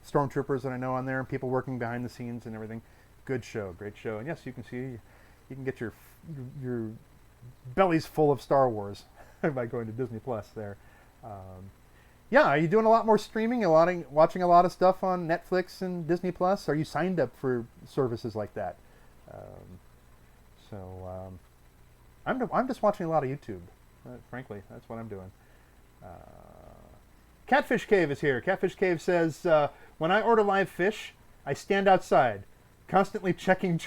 stormtroopers that I know on there, and people working behind the scenes and everything. Good show, great show. And yes, you can get your bellies full of Star Wars by going to Disney Plus there. Yeah, are you doing a lot more streaming? Watching a lot of stuff on Netflix and Disney Plus? Are you signed up for services like that? I'm just watching a lot of YouTube. Frankly, that's what I'm doing. Catfish Cave is here. Catfish Cave says, when I order live fish, I stand outside, constantly checking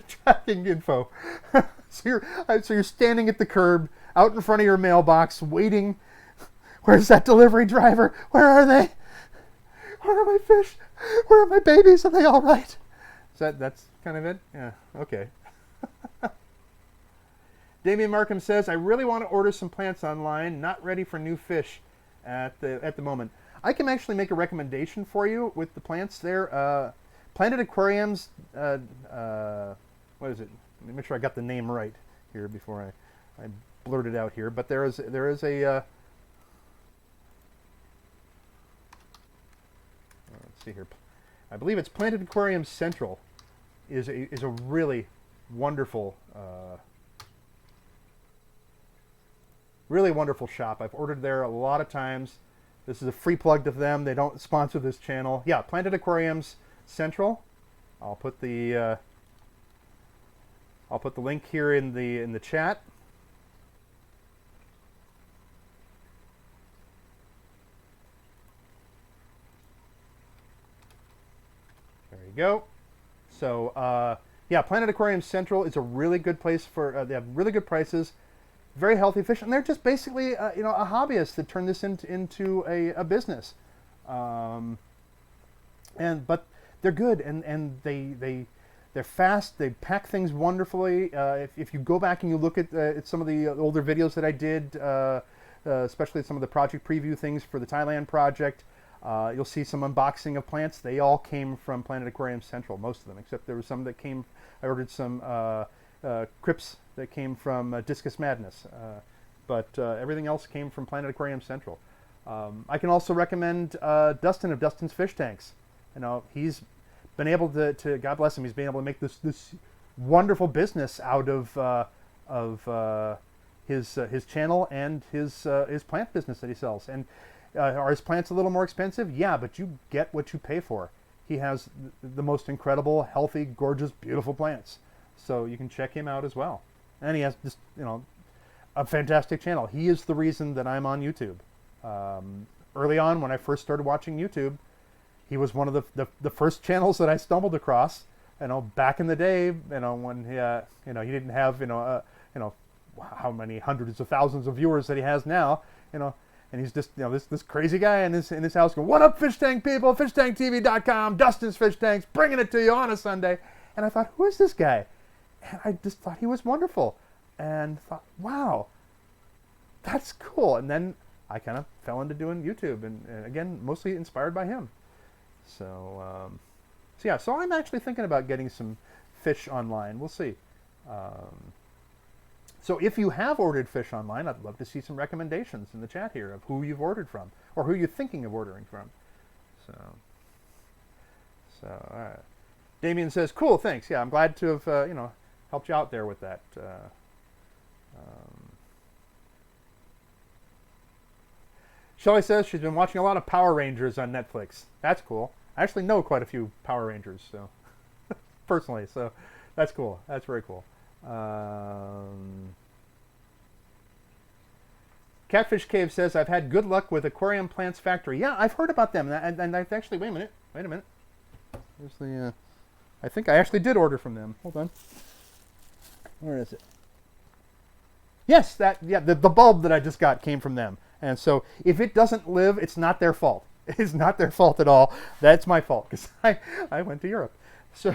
tracking info. So you're standing at the curb, out in front of your mailbox, waiting. Where's that delivery driver? Where are they? Where are my fish? Where are my babies? Are they all right? That's kind of it? Yeah, okay. Damian Markham says, I really want to order some plants online, not ready for new fish at the moment. I can actually make a recommendation for you with the plants there. Planted Aquariums, what is it? Let me make sure I got the name right here before I blurt it out here. But there is a, let's see here. I believe it's Planted Aquarium Central is a really wonderful really wonderful shop. I've ordered there a lot of times. This is a free plug to them. They don't sponsor this channel. Yeah, Planted Aquariums Central. I'll put the link here in the chat. There you go. So yeah, Planet Aquarium Central is a really good place for. They have really good prices, very healthy fish, and they're just basically you know, a hobbyist that turned this into a business. But they're good, and they're fast. They pack things wonderfully. If you go back and you look at some of the older videos that I did, especially some of the project preview things for the Thailand project, you'll see some unboxing of plants. They all came from Planet Aquarium Central, most of them, except there was some that came. I ordered some crypts that came from Discus Madness, but everything else came from Planet Aquarium Central. I can also recommend Dustin of Dustin's Fish Tanks. You know, he's been able to God bless him, he's been able to make this wonderful business out of his channel and his plant business that he sells. And are his plants a little more expensive? Yeah, but you get what you pay for. He has the most incredible, healthy, gorgeous, beautiful plants. So you can check him out as well. And he has just, you know, a fantastic channel. He is the reason that I'm on YouTube. Early on, when I first started watching YouTube, he was one of the first channels that I stumbled across. You know, back in the day, you know, when he, you know, he didn't have, you know, how many hundreds of thousands of viewers that he has now, you know, and he's just, you know, this crazy guy in his house going, "What up, fish tank people? FishTankTV.com, Dustin's Fish Tanks, bringing it to you on a Sunday." And I thought, who is this guy? And I just thought he was wonderful, and thought, wow, that's cool. And then I kind of fell into doing YouTube, and again, mostly inspired by him. So, so yeah, so I'm actually thinking about getting some fish online. We'll see. So if you have ordered fish online, I'd love to see some recommendations in the chat here of who you've ordered from, or who you're thinking of ordering from. So all right. Damien says, "Cool, thanks. Yeah, I'm glad to have you know, helped you out there with that." Shelley says she's been watching a lot of Power Rangers on Netflix. That's cool. I actually know quite a few Power Rangers, so personally, so that's cool. That's very cool. Catfish Cave says, "I've had good luck with Aquarium Plants Factory." Yeah, I've heard about them, and I've actually, wait a minute. There's the, I think I actually did order from them. Hold on. Where is it? Yes, yeah, the bulb that I just got came from them. And so if it doesn't live, it's not their fault. It's not their fault at all. That's my fault, because I went to Europe. So,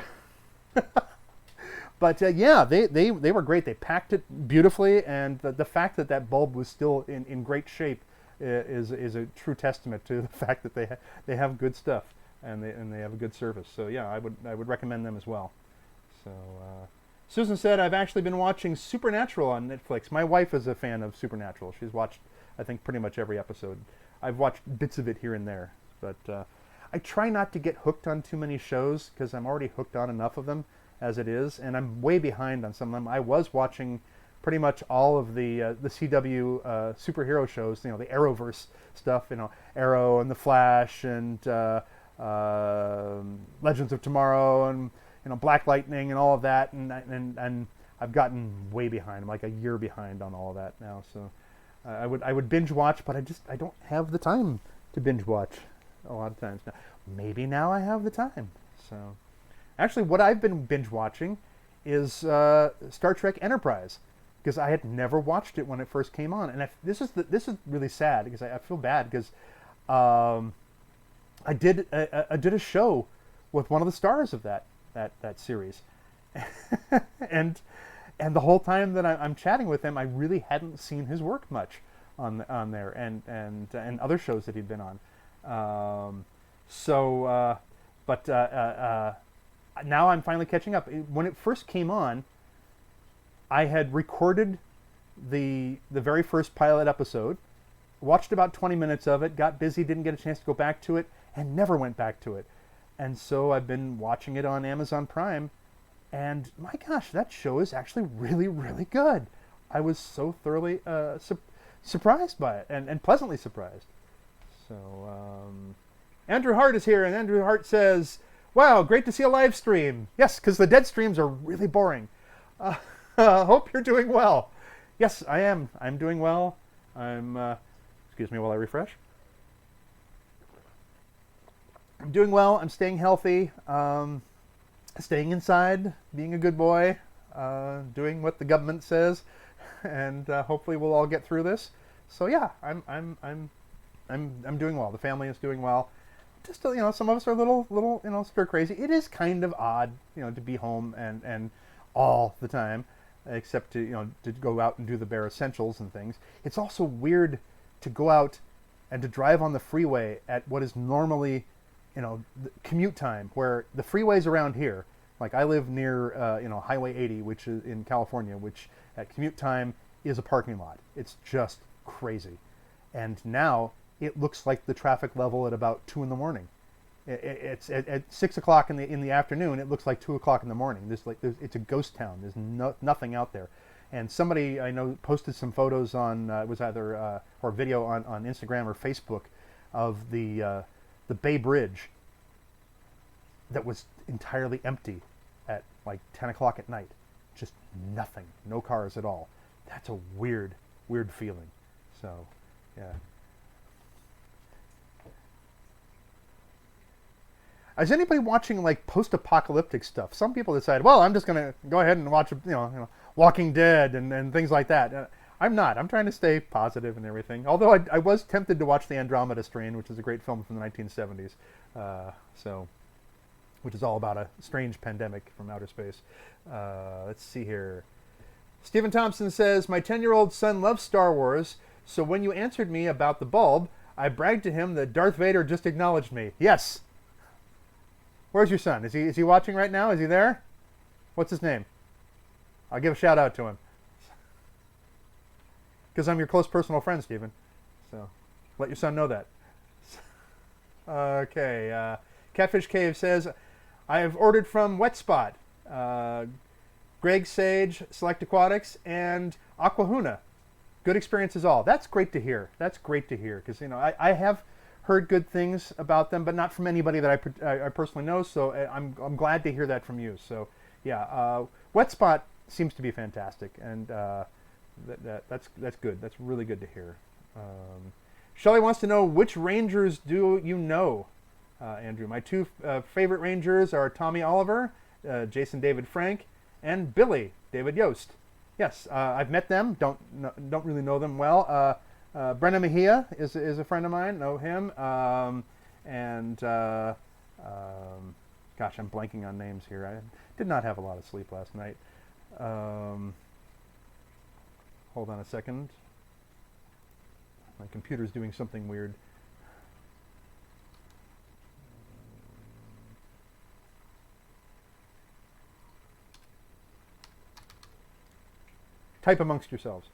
but yeah, they were great. They packed it beautifully, and the fact that that bulb was still in great shape is a true testament to the fact that they have good stuff, and they have a good service. So yeah, I would recommend them as well. So Susan said, "I've actually been watching Supernatural on Netflix." My wife is a fan of Supernatural. She's watched, I think, pretty much every episode. I've watched bits of it here and there, but I try not to get hooked on too many shows because I'm already hooked on enough of them as it is, and I'm way behind on some of them. I was watching pretty much all of the CW superhero shows, you know, the Arrowverse stuff, you know, Arrow and the Flash and Legends of Tomorrow and, you know, Black Lightning and all of that, and I've gotten way behind. I'm like a year behind on all of that now, so. I would binge watch, but I don't have the time to binge watch a lot of times now. Maybe now I have the time. So, actually, what I've been binge watching is Star Trek Enterprise, because I had never watched it when it first came on, and this is really sad because I feel bad because I did a show with one of the stars of that series, and the whole time that I'm chatting with him, I really hadn't seen his work much on there, and other shows that he'd been on. But now I'm finally catching up. When it first came on, I had recorded the very first pilot episode, watched about 20 minutes of it, got busy, didn't get a chance to go back to it, and never went back to it. And so I've been watching it on Amazon Prime. And my gosh, that show is actually really, really good. I was so thoroughly surprised by it, and pleasantly surprised. So, Andrew Hart is here, and Andrew Hart says, wow, great to see a live stream. Yes, because the dead streams are really boring. Hope you're doing well. Yes, I am. I'm doing well. Excuse me while I refresh. I'm doing well. I'm staying healthy. Staying inside, being a good boy, doing what the government says, and hopefully we'll all get through this. So yeah, I'm doing well. The family is doing well. Just some of us are a little stir crazy. It is kind of odd, to be home and all the time, except to go out and do the bare essentials and things. It's also weird to go out and to drive on the freeway at what is normally commute time, where the freeways around here, like I live near Highway 80, which is in California, which at commute time is a parking lot. It's just crazy. And now it looks like the traffic level at about 2 in the morning. It's at 6 o'clock in the afternoon. It looks like 2 o'clock in the morning. It's a ghost town. There's nothing out there. And somebody I know posted some photos on it was either or video on Instagram or Facebook of the Bay Bridge that was entirely empty at like 10 o'clock at night. Just nothing, no cars at all. That's a weird feeling. So, yeah. Is anybody watching like post-apocalyptic stuff? Some people decide, well, I'm just going to go ahead and watch, Walking Dead and things like that. I'm not. I'm trying to stay positive and everything. Although I was tempted to watch The Andromeda Strain, which is a great film from the 1970s. Which is all about a strange pandemic from outer space. Let's see here. Stephen Thompson says, my 10-year-old son loves Star Wars, so when you answered me about the bulb, I bragged to him that Darth Vader just acknowledged me. Yes. Where's your son? Is he watching right now? Is he there? What's his name? I'll give a shout out to him. Because I'm your close personal friend, Stephen. So let your son know that. Okay. Catfish Cave says, I have ordered from Wet Spot, Greg Sage, Select Aquatics, and Aquahuna. Good experiences all. That's great to hear. That's great to hear. Because, I have heard good things about them, but not from anybody that I personally know. So I'm glad to hear that from you. So yeah, Wet Spot seems to be fantastic, and that's good. That's really good to hear. Shelley wants to know, which Rangers do you know, Andrew? My two favorite Rangers are Tommy Oliver, Jason David Frank, and Billy David Yost. Yes, I've met them. Don't really know them well. Brenna Mejia is a friend of mine. Know him. Gosh, I'm blanking on names here. I did not have a lot of sleep last night. Hold on a second. My computer's doing something weird. Type amongst yourselves.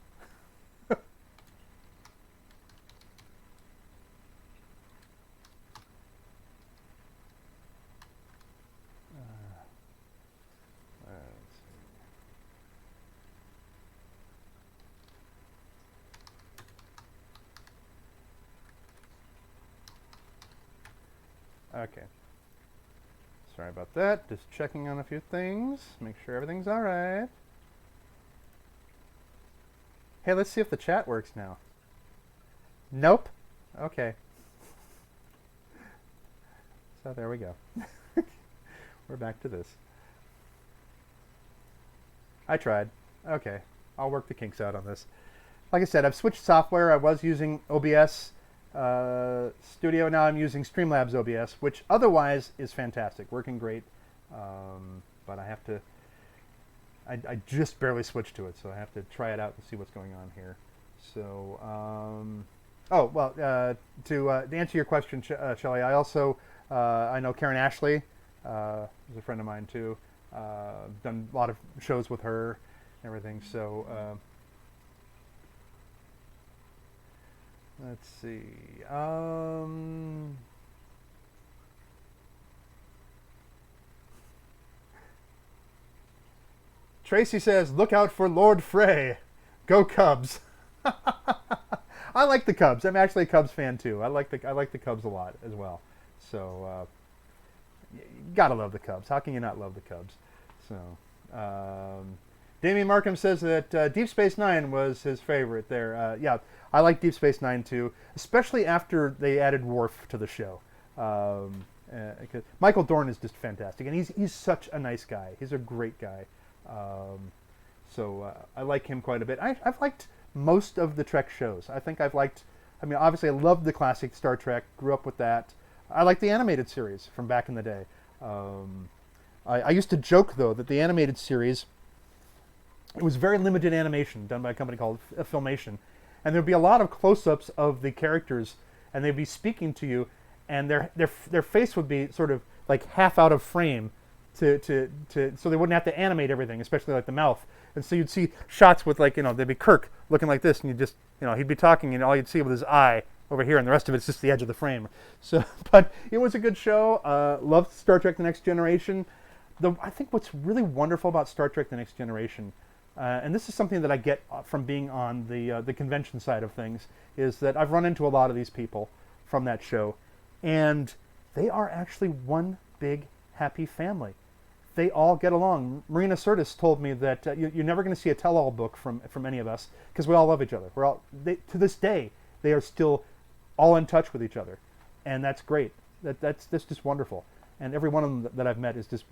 Okay. Sorry about that. Just checking on a few things. Make sure everything's all right. Hey, let's see if the chat works now. Nope. Okay. So there we go. We're back to this. I tried. Okay. I'll work the kinks out on this. Like I said, I've switched software. I was using OBS Studio. Now I'm using Streamlabs OBS, which otherwise is fantastic, working great. But I have to, I just barely switched to it, so I have to try it out and see what's going on here. So, oh, well, to answer your question, Shelley, I also, I know Karen Ashley, is a friend of mine too. Done a lot of shows with her and everything, so let's see. Tracy says, look out for Lord Frey. Go Cubs. I like the Cubs. I'm actually a Cubs fan too. I like the Cubs a lot as well. So you gotta love the Cubs. How can you not love the Cubs? So Damien Markham says that Deep Space Nine was his favorite. There, yeah, I like Deep Space Nine too, especially after they added Worf to the show. Michael Dorn is just fantastic, and he's such a nice guy. He's a great guy. So I like him quite a bit. I've liked most of the Trek shows. I think I've liked, I mean, obviously I loved the classic Star Trek, grew up with that. I like the animated series from back in the day. I used to joke, though, that the animated series, it was very limited animation done by a company called Filmation. And there'd be a lot of close-ups of the characters, and they'd be speaking to you, and their face would be sort of like half out of frame so they wouldn't have to animate everything, especially like the mouth. And so you'd see shots with, like, there'd be Kirk looking like this, and you just, he'd be talking, and all you'd see was his eye over here, and the rest of it's just the edge of the frame. So, but it was a good show. Loved Star Trek: The Next Generation. I think what's really wonderful about Star Trek: The Next Generation, and this is something that I get from being on the convention side of things, is that I've run into a lot of these people from that show, and they are actually one big happy family. They all get along. Marina Sirtis told me that you're never going to see a tell-all book from any of us, because we all love each other. To this day, they are still all in touch with each other, and that's great. That's just wonderful. And every one of them that I've met has just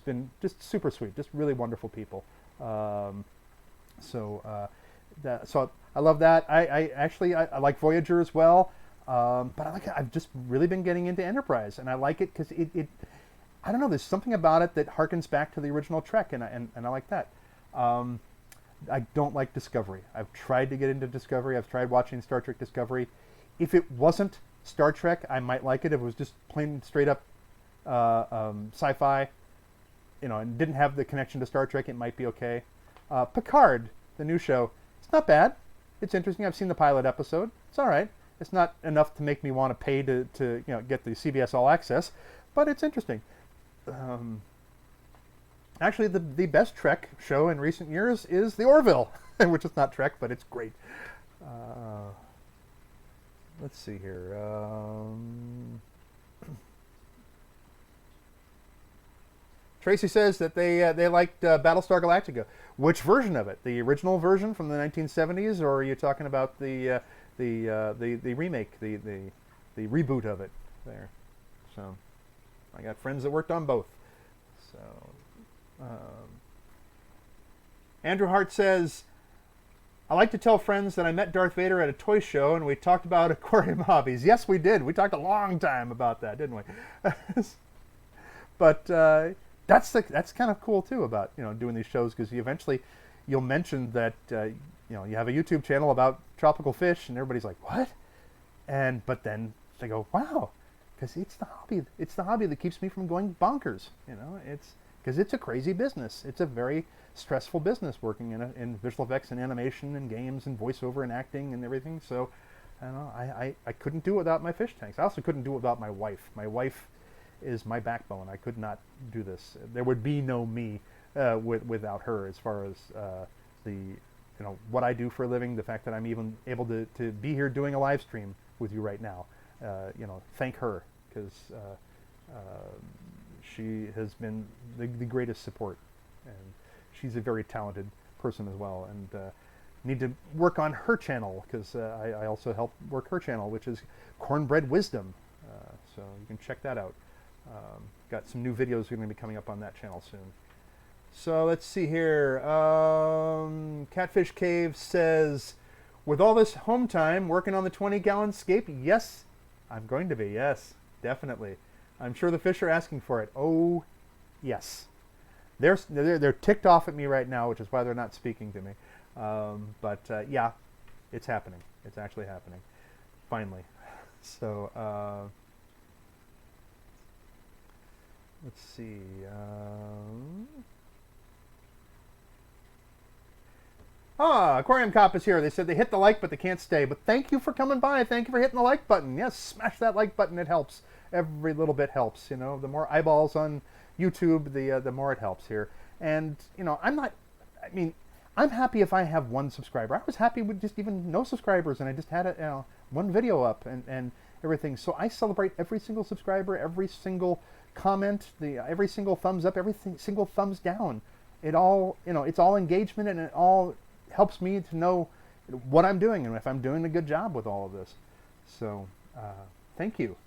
been just super sweet, just really wonderful people. So I love that. I like Voyager as well, but I've just really been getting into Enterprise, and I like it because it I don't know, there's something about it that harkens back to the original Trek, and I like that. I don't like Discovery. I've tried to get into Discovery. I've tried watching Star Trek Discovery. If it wasn't Star Trek, I might like it. If it was just plain straight up sci-fi, and didn't have the connection to Star Trek, it might be okay. Picard, the new show, it's not bad. It's interesting. I've seen the pilot episode. It's all right. It's not enough to make me want to pay to get the CBS All Access, but it's interesting. Actually, the best Trek show in recent years is The Orville, which is not Trek, but it's great. Let's see here. Tracy says that they liked Battlestar Galactica. Which version of it? The original version from the 1970s, or are you talking about the remake, the reboot of it there? So I got friends that worked on both. So Andrew Hart says, I like to tell friends that I met Darth Vader at a toy show and we talked about aquarium hobbies. Yes, we did. We talked a long time about that, didn't we? But that's kind of cool too about doing these shows, because you'll mention that you have a YouTube channel about tropical fish, and everybody's like, what? But then they go, wow, because it's the hobby that keeps me from going bonkers. It's because it's a crazy business. It's a very stressful business working in visual effects and animation and games and voiceover and acting and everything. So I couldn't do it without my fish tanks. I also couldn't do it without my wife. My wife is my backbone. I could not do this. There would be no me without her, as far as what I do for a living, the fact that I'm even able to be here doing a live stream with you right now. Thank her, because she has been the greatest support, and she's a very talented person as well, and need to work on her channel, because I also help work her channel, which is Cornbread Wisdom, so you can check that out. Got some new videos going to be coming up on that channel soon. So let's see here. Catfish Cave says, with all this home time working on the 20-gallon scape, yes, I'm going to be. Yes, definitely. I'm sure the fish are asking for it. Oh, yes. They're ticked off at me right now, which is why they're not speaking to me. But yeah, it's happening. It's actually happening. Finally. So let's see. Aquarium Cop is here. They said they hit the like, but they can't stay. But thank you for coming by. Thank you for hitting the like button. Yes, smash that like button. It helps. Every little bit helps. The more eyeballs on YouTube, the more it helps here. And I'm happy if I have one subscriber. I was happy with just even no subscribers, and I just had one video up and everything. So I celebrate every single subscriber, every single comment, every single thumbs up, single thumbs down. It all, it's all engagement, and it all helps me to know what I'm doing and if I'm doing a good job with all of this. So thank you.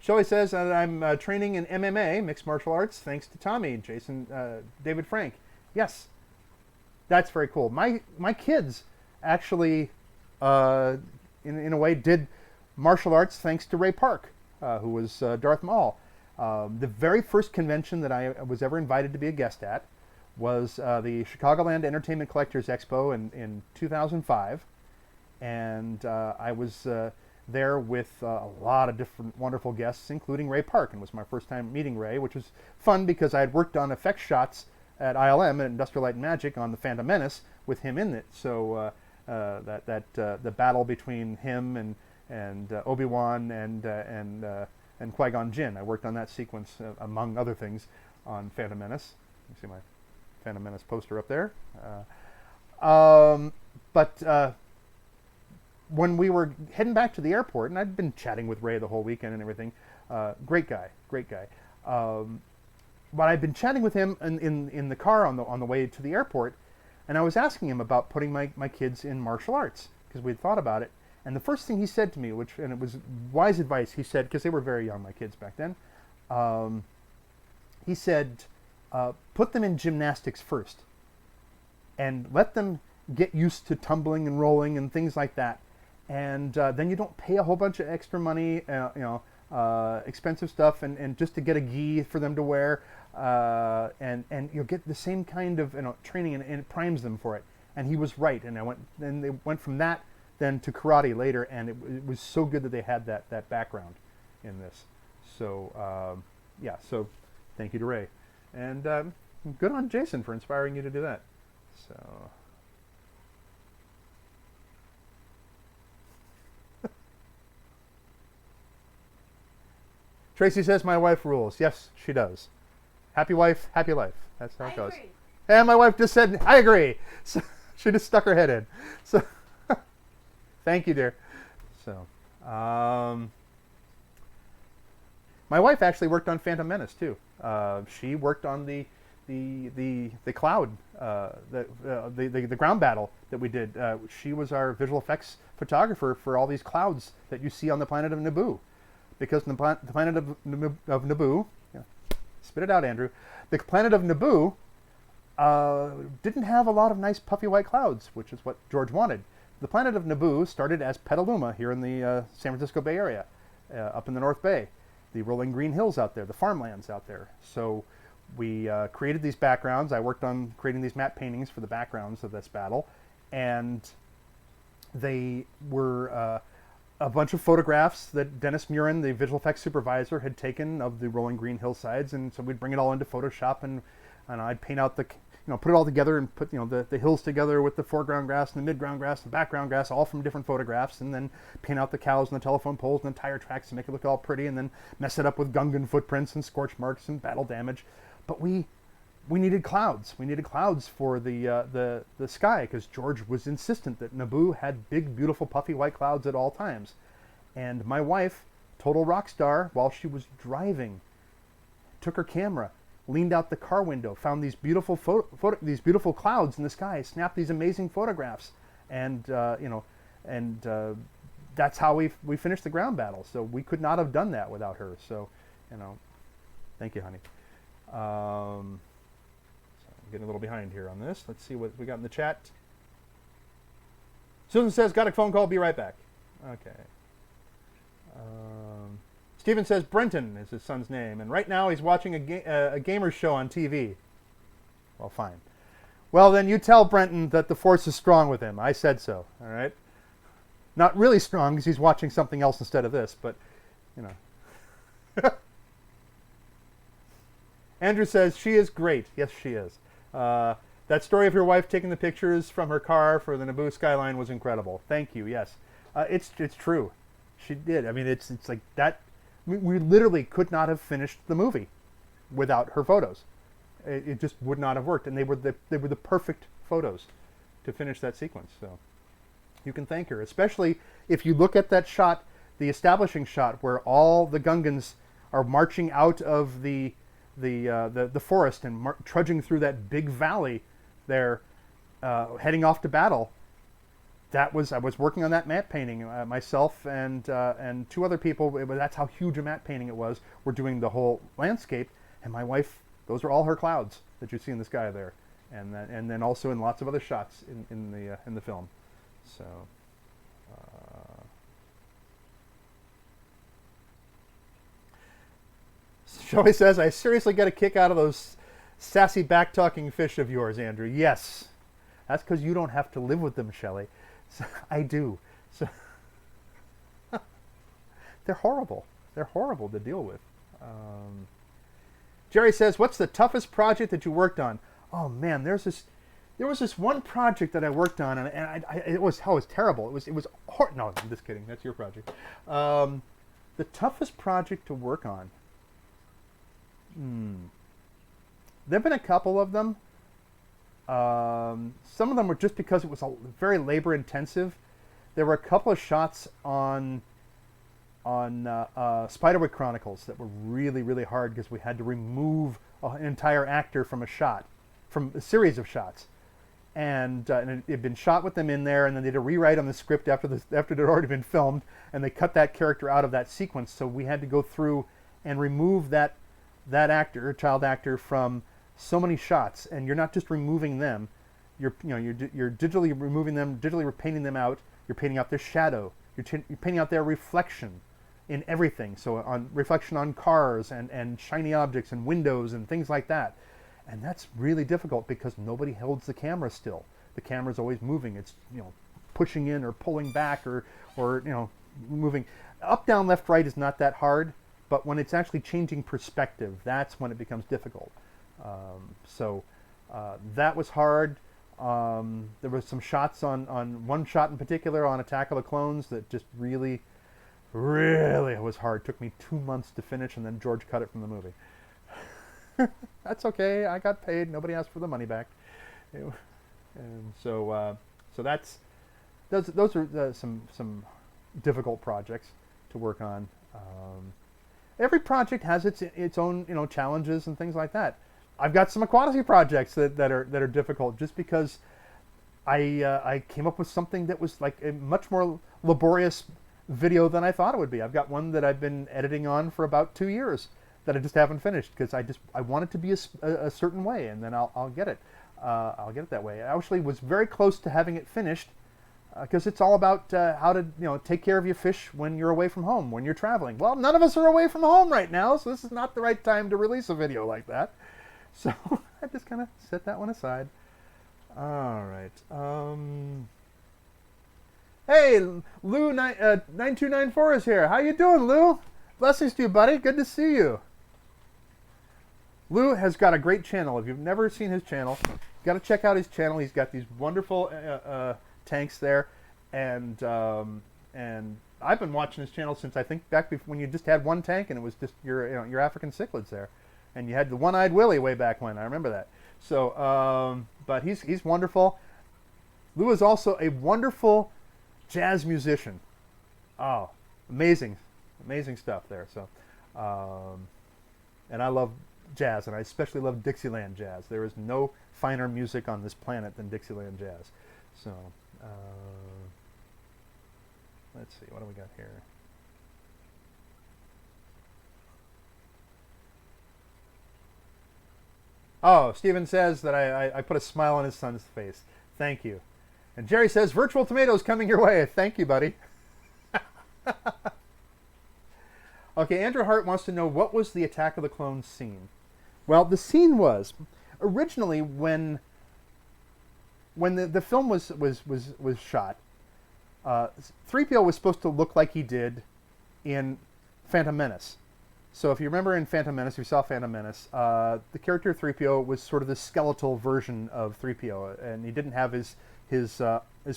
Shelley says that I'm training in MMA, mixed martial arts, thanks to Tommy, Jason, David Frank. Yes, that's very cool. My kids actually, in a way, did martial arts thanks to Ray Park, who was Darth Maul. The very first convention that I was ever invited to be a guest at was the Chicagoland Entertainment Collectors Expo in 2005, and I was there with a lot of different wonderful guests, including Ray Park, and it was my first time meeting Ray, which was fun because I had worked on effect shots at ILM at Industrial Light and Magic on the Phantom Menace with him in it. So the battle between him and Obi-Wan and Qui-Gon Jinn, I worked on that sequence among other things on Phantom Menace. You see my Phantom Menace poster up there. But when we were heading back to the airport, and I'd been chatting with Ray the whole weekend and everything, great guy. But I'd been chatting with him in the car on the way to the airport, and I was asking him about putting my kids in martial arts, because we'd thought about it. And the first thing he said to me, and it was wise advice, he said, because they were very young, my kids back then, he said, put them in gymnastics first, and let them get used to tumbling and rolling and things like that. And then you don't pay a whole bunch of extra money, expensive stuff, and just to get a gi for them to wear, and you'll get the same kind of training, and it primes them for it. And he was right. And they went from that then to karate later, and it was so good that they had that background in this. So yeah, so thank you to Ray, and good on Jason for inspiring you to do that. So. Tracy says my wife rules. Yes, she does. Happy wife, happy life. That's how it goes. Agree. And my wife just said, I agree. So she just stuck her head in. So thank you, dear. So my wife actually worked on Phantom Menace too. She worked on the cloud, the ground battle that we did. She was our visual effects photographer for all these clouds that you see on the planet of Naboo. Because the planet of Naboo, spit it out, Andrew. The planet of Naboo didn't have a lot of nice puffy white clouds, which is what George wanted. The planet of Naboo started as Petaluma here in the San Francisco Bay Area, up in the North Bay. The rolling green hills out there, the farmlands out there. So we created these backgrounds. I worked on creating these matte paintings for the backgrounds of this battle, and they were a bunch of photographs that Dennis Murin, the visual effects supervisor, had taken of the rolling green hillsides, and so we'd bring it all into Photoshop, and I'd paint out put it all together and put the hills together with the foreground grass and the midground grass, the background grass, all from different photographs, and then paint out the cows and the telephone poles and the tire tracks to make it look all pretty, and then mess it up with Gungan footprints and scorch marks and battle damage. But we needed clouds. We needed clouds for the sky, because George was insistent that Naboo had big, beautiful, puffy white clouds at all times. And my wife, total rock star, while she was driving, took her camera, leaned out the car window, found these beautiful these beautiful clouds in the sky, snapped these amazing photographs, and that's how we finished the ground battle. So we could not have done that without her. So, thank you, honey. Getting a little behind here on this. Let's see what we got in the chat. Susan says, got a phone call, be right back. Okay. Stephen says, Brenton is his son's name, and right now he's watching a gamer show on TV. Well, fine. Well, then you tell Brenton that the Force is strong with him. I said so, all right? Not really strong, because he's watching something else instead of this, but, Andrew says, she is great. Yes, she is. That story of your wife taking the pictures from her car for the Naboo skyline was incredible. Thank you. Yes, it's true. She did. I mean, it's like that. We literally could not have finished the movie without her photos. It just would not have worked, and they were the perfect photos to finish that sequence. So you can thank her, especially if you look at that shot, the establishing shot where all the Gungans are marching out of the forest and trudging through that big valley there, heading off to battle. I was working on that matte painting myself and 2 other people. That's how huge a matte painting it was. We're doing the whole landscape, and my wife, those are all her clouds that you see in the sky there, and then also in lots of other shots in the film. So. Shelley says, I seriously get a kick out of those sassy back-talking fish of yours, Andrew. Yes, that's because you don't have to live with them, Shelley. So, I do. So they're horrible. They're horrible to deal with. Jerry says, what's the toughest project that you worked on? Oh, man, there was this one project that I worked on, and it was terrible. It was no, I'm just kidding. That's your project. The toughest project to work on. There have been a couple of them. Some of them were just because it was very labor intensive. There were a couple of shots on Spiderwick Chronicles that were really, really hard because we had to remove an entire actor from a series of shots, and it had been shot with them in there, and then they had to rewrite on the script after it had already been filmed, and they cut that character out of that sequence. So we had to go through and remove that child actor, from so many shots, and you're not just removing them, you're digitally removing them, digitally painting them out. You're painting out their shadow. You're painting out their reflection in everything. So on reflection on cars and shiny objects and windows and things like that. And that's really difficult because nobody holds the camera still. The camera's always moving. It's pushing in or pulling back or moving. Up, down, left, right is not that hard. But when it's actually changing perspective, that's when it becomes difficult. That was hard. There were some shots on one shot in particular on Attack of the Clones that just really, really was hard. It took me 2 months to finish, and then George cut it from the movie. That's okay. I got paid. Nobody asked for the money back. And so those are some difficult projects to work on. Every project has its own challenges and things like that. I've got some Aquatasy projects that are difficult just because I came up with something that was like a much more laborious video than I thought it would be. I've got one that I've been editing on for about 2 years that I just haven't finished because I want it to be a certain way, and then I'll get it. I'll get it that way. I actually was very close to having it finished because it's all about how to take care of your fish when you're away from home, when you're traveling. Well, none of us are away from home right now, so this is not the right time to release a video like that. So I just kind of set that one aside. All right. Hey, Lou 9294 is here. How you doing, Lou? Blessings to you, buddy. Good to see you. Lou has got a great channel. If you've never seen his channel, you got to check out his channel. He's got these wonderful tanks there, and I've been watching his channel since I think back when you just had one tank and it was just your African cichlids there, and you had the one-eyed Willie way back when. I remember that. So, but he's wonderful. Lou is also a wonderful jazz musician. Oh, amazing stuff there. So, and I love jazz, and I especially love Dixieland jazz. There is no finer music on this planet than Dixieland jazz. So, let's see, what do we got here? Oh, Steven says that I put a smile on his son's face. Thank you. And Jerry says, virtual tomatoes coming your way. Thank you, buddy. Okay, Andrew Hart wants to know, what was the Attack of the Clones scene? Well, the scene was, originally when the film was shot, 3PO was supposed to look like he did in Phantom Menace. So if you remember in Phantom Menace, if you saw Phantom Menace, the character 3PO was sort of the skeletal version of 3PO, and he didn't have his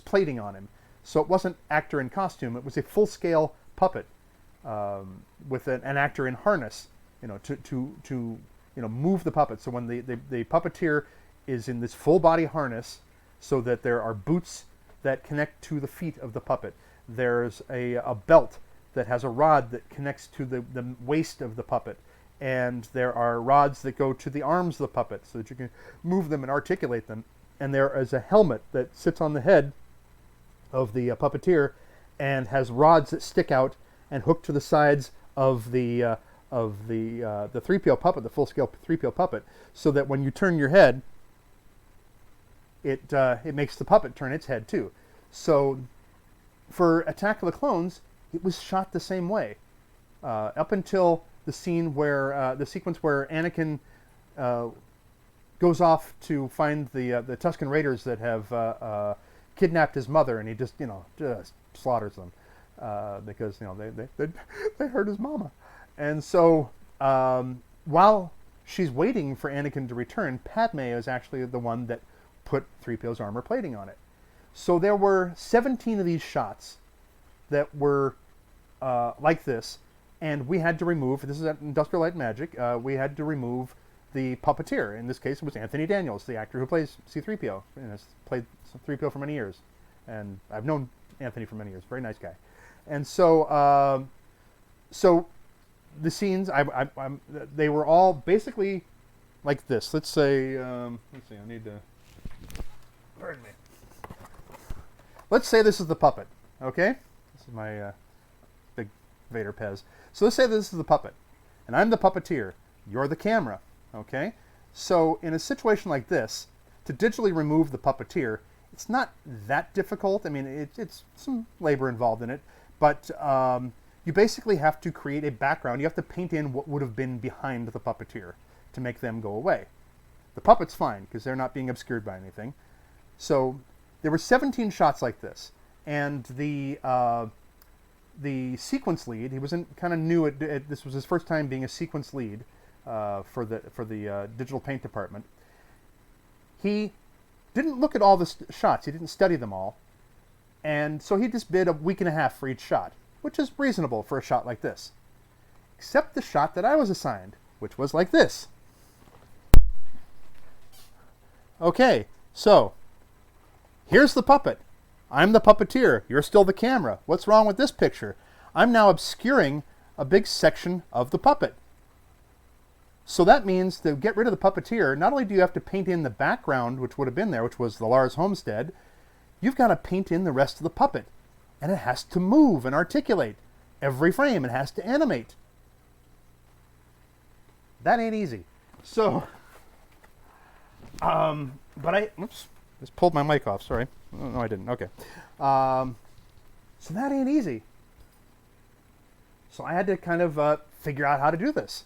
plating on him. So it wasn't actor in costume, it was a full-scale puppet with an actor in harness, to move the puppet. So when the puppeteer is in this full body harness, so that there are boots that connect to the feet of the puppet. There's a belt that has a rod that connects to the waist of the puppet. And there are rods that go to the arms of the puppet so that you can move them and articulate them. And there is a helmet that sits on the head of the puppeteer and has rods that stick out and hook to the sides of the 3PO puppet, the full-scale 3PO puppet, so that when you turn your head, it makes the puppet turn its head too. So for Attack of the Clones, it was shot the same way up until the scene where the sequence where Anakin goes off to find the Tusken Raiders that have kidnapped his mother, and he just slaughters them because they hurt his mama. And so while she's waiting for Anakin to return, Padme is actually the one that put 3PO's armor plating on it. So there were 17 of these shots that were like this, and we had to remove, this is at Industrial Light and Magic, we had to remove the puppeteer. In this case, it was Anthony Daniels, the actor who plays C-3PO, and has played 3PO for many years. And I've known Anthony for many years, very nice guy. And so, so the scenes, they were all basically like this. Let's say, let's see, I need to, pardon me. Let's say this is the puppet, okay? This is my big Vader Pez. So let's say this is the puppet, and I'm the puppeteer. You're the camera, okay? So in a situation like this, to digitally remove the puppeteer, it's not that difficult. I mean, it's some labor involved in it, but you basically have to create a background. You have to paint in what would have been behind the puppeteer to make them go away. The puppet's fine, because they're not being obscured by anything. So there were 17 shots like this, and the sequence lead, he was kind of new at this was his first time being a sequence lead for the digital paint department. He didn't look at all the shots. He didn't study them all, and so he just bid a week and a half for each shot, which is reasonable for a shot like this. Except the shot that I was assigned, which was like this. Okay, so here's the puppet. I'm the puppeteer. You're still the camera. What's wrong with this picture? I'm now obscuring a big section of the puppet. So that means to get rid of the puppeteer, not only do you have to paint in the background, which would have been there, which was the Lars Homestead, you've got to paint in the rest of the puppet. And it has to move and articulate. Every frame it has to animate. That ain't easy. So, but oops, just pulled my mic off, sorry. Oh, no, I didn't, okay. So that ain't easy. So I had to kind of figure out how to do this.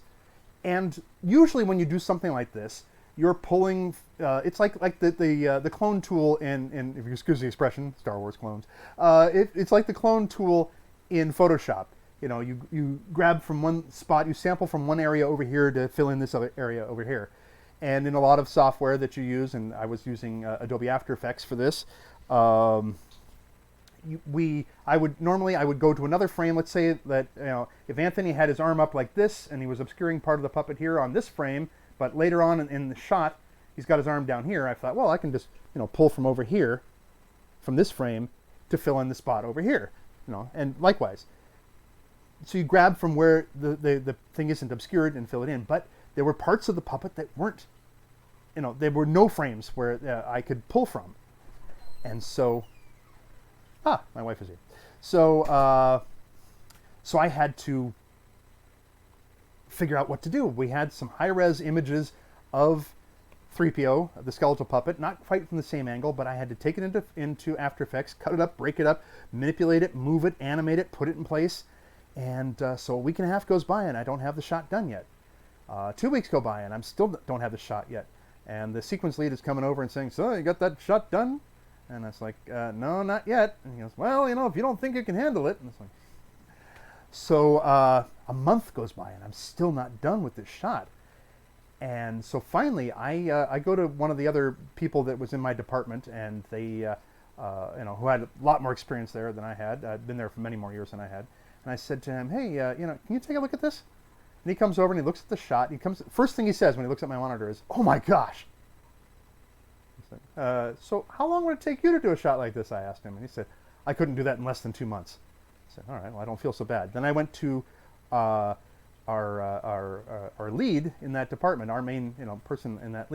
And usually when you do something like this, you're pulling, it's like the clone tool in, if you excuse the expression, Star Wars clones. It's like the clone tool in Photoshop. You know, you grab from one spot, you sample from one area over here to fill in this other area over here. And in a lot of software that you use, and I was using Adobe After Effects for this, I would go to another frame. Let's say that if Anthony had his arm up like this and he was obscuring part of the puppet here on this frame, but later on in the shot he's got his arm down here, I thought, well, I can just pull from over here, from this frame, to fill in the spot over here, and likewise. So you grab from where the thing isn't obscured and fill it in, but there were parts of the puppet that weren't, there were no frames where I could pull from, and so. My wife is here. So, so I had to figure out what to do. We had some high-res images of 3PO, the skeletal puppet, not quite from the same angle, but I had to take it into After Effects, cut it up, break it up, manipulate it, move it, animate it, put it in place. And so a week and a half goes by and I don't have the shot done yet. 2 weeks go by and I still don't have the shot yet. And the sequence lead is coming over and saying, so you got that shot done? And I was like, no, not yet. And he goes, well, if you don't think you can handle it. And it's like, so a month goes by and I'm still not done with this shot. And so finally, I go to one of the other people that was in my department, and they, who had a lot more experience there than I had. I'd been there for many more years than I had. And I said to him, hey, can you take a look at this? And he comes over and he looks at the shot. First thing he says when he looks at my monitor is, "Oh my gosh." So how long would it take you to do a shot like this? I asked him, and he said, "I couldn't do that in less than 2 months." I said, "All right, well, I don't feel so bad." Then I went to our lead in that department, our main person in that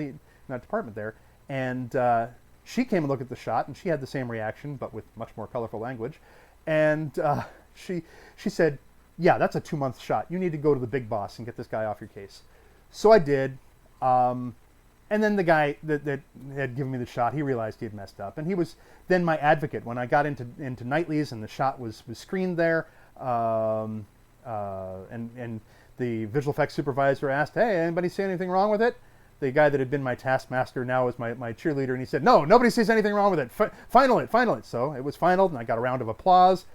department there, and she came and looked at the shot, and she had the same reaction, but with much more colorful language, and she said, "Yeah, that's a 2-month shot. You need to go to the big boss and get this guy off your case." So I did. And then the guy that had given me the shot, he realized he had messed up, and he was then my advocate when I got into nightlies and the shot was screened there. And the visual effects supervisor asked, "Hey, anybody see anything wrong with it?" The guy that had been my taskmaster now is my cheerleader, and he said, "No, nobody sees anything wrong with it. Final it." So it was finaled, and I got a round of applause.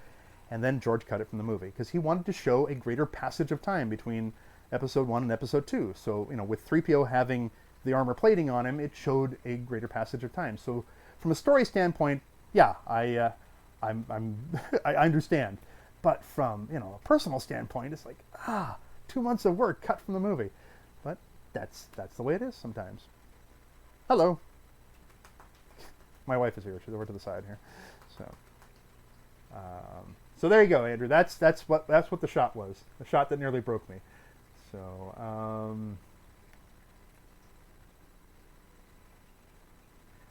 And then George cut it from the movie because he wanted to show a greater passage of time between episode 1 and episode 2. So with 3PO having the armor plating on him, it showed a greater passage of time. So from a story standpoint, yeah, I understand. But from a personal standpoint, it's like 2 months of work cut from the movie. But that's the way it is sometimes. Hello. My wife is here. She's over to the side here. So there you go, Andrew. That's what the shot was. The shot that nearly broke me. So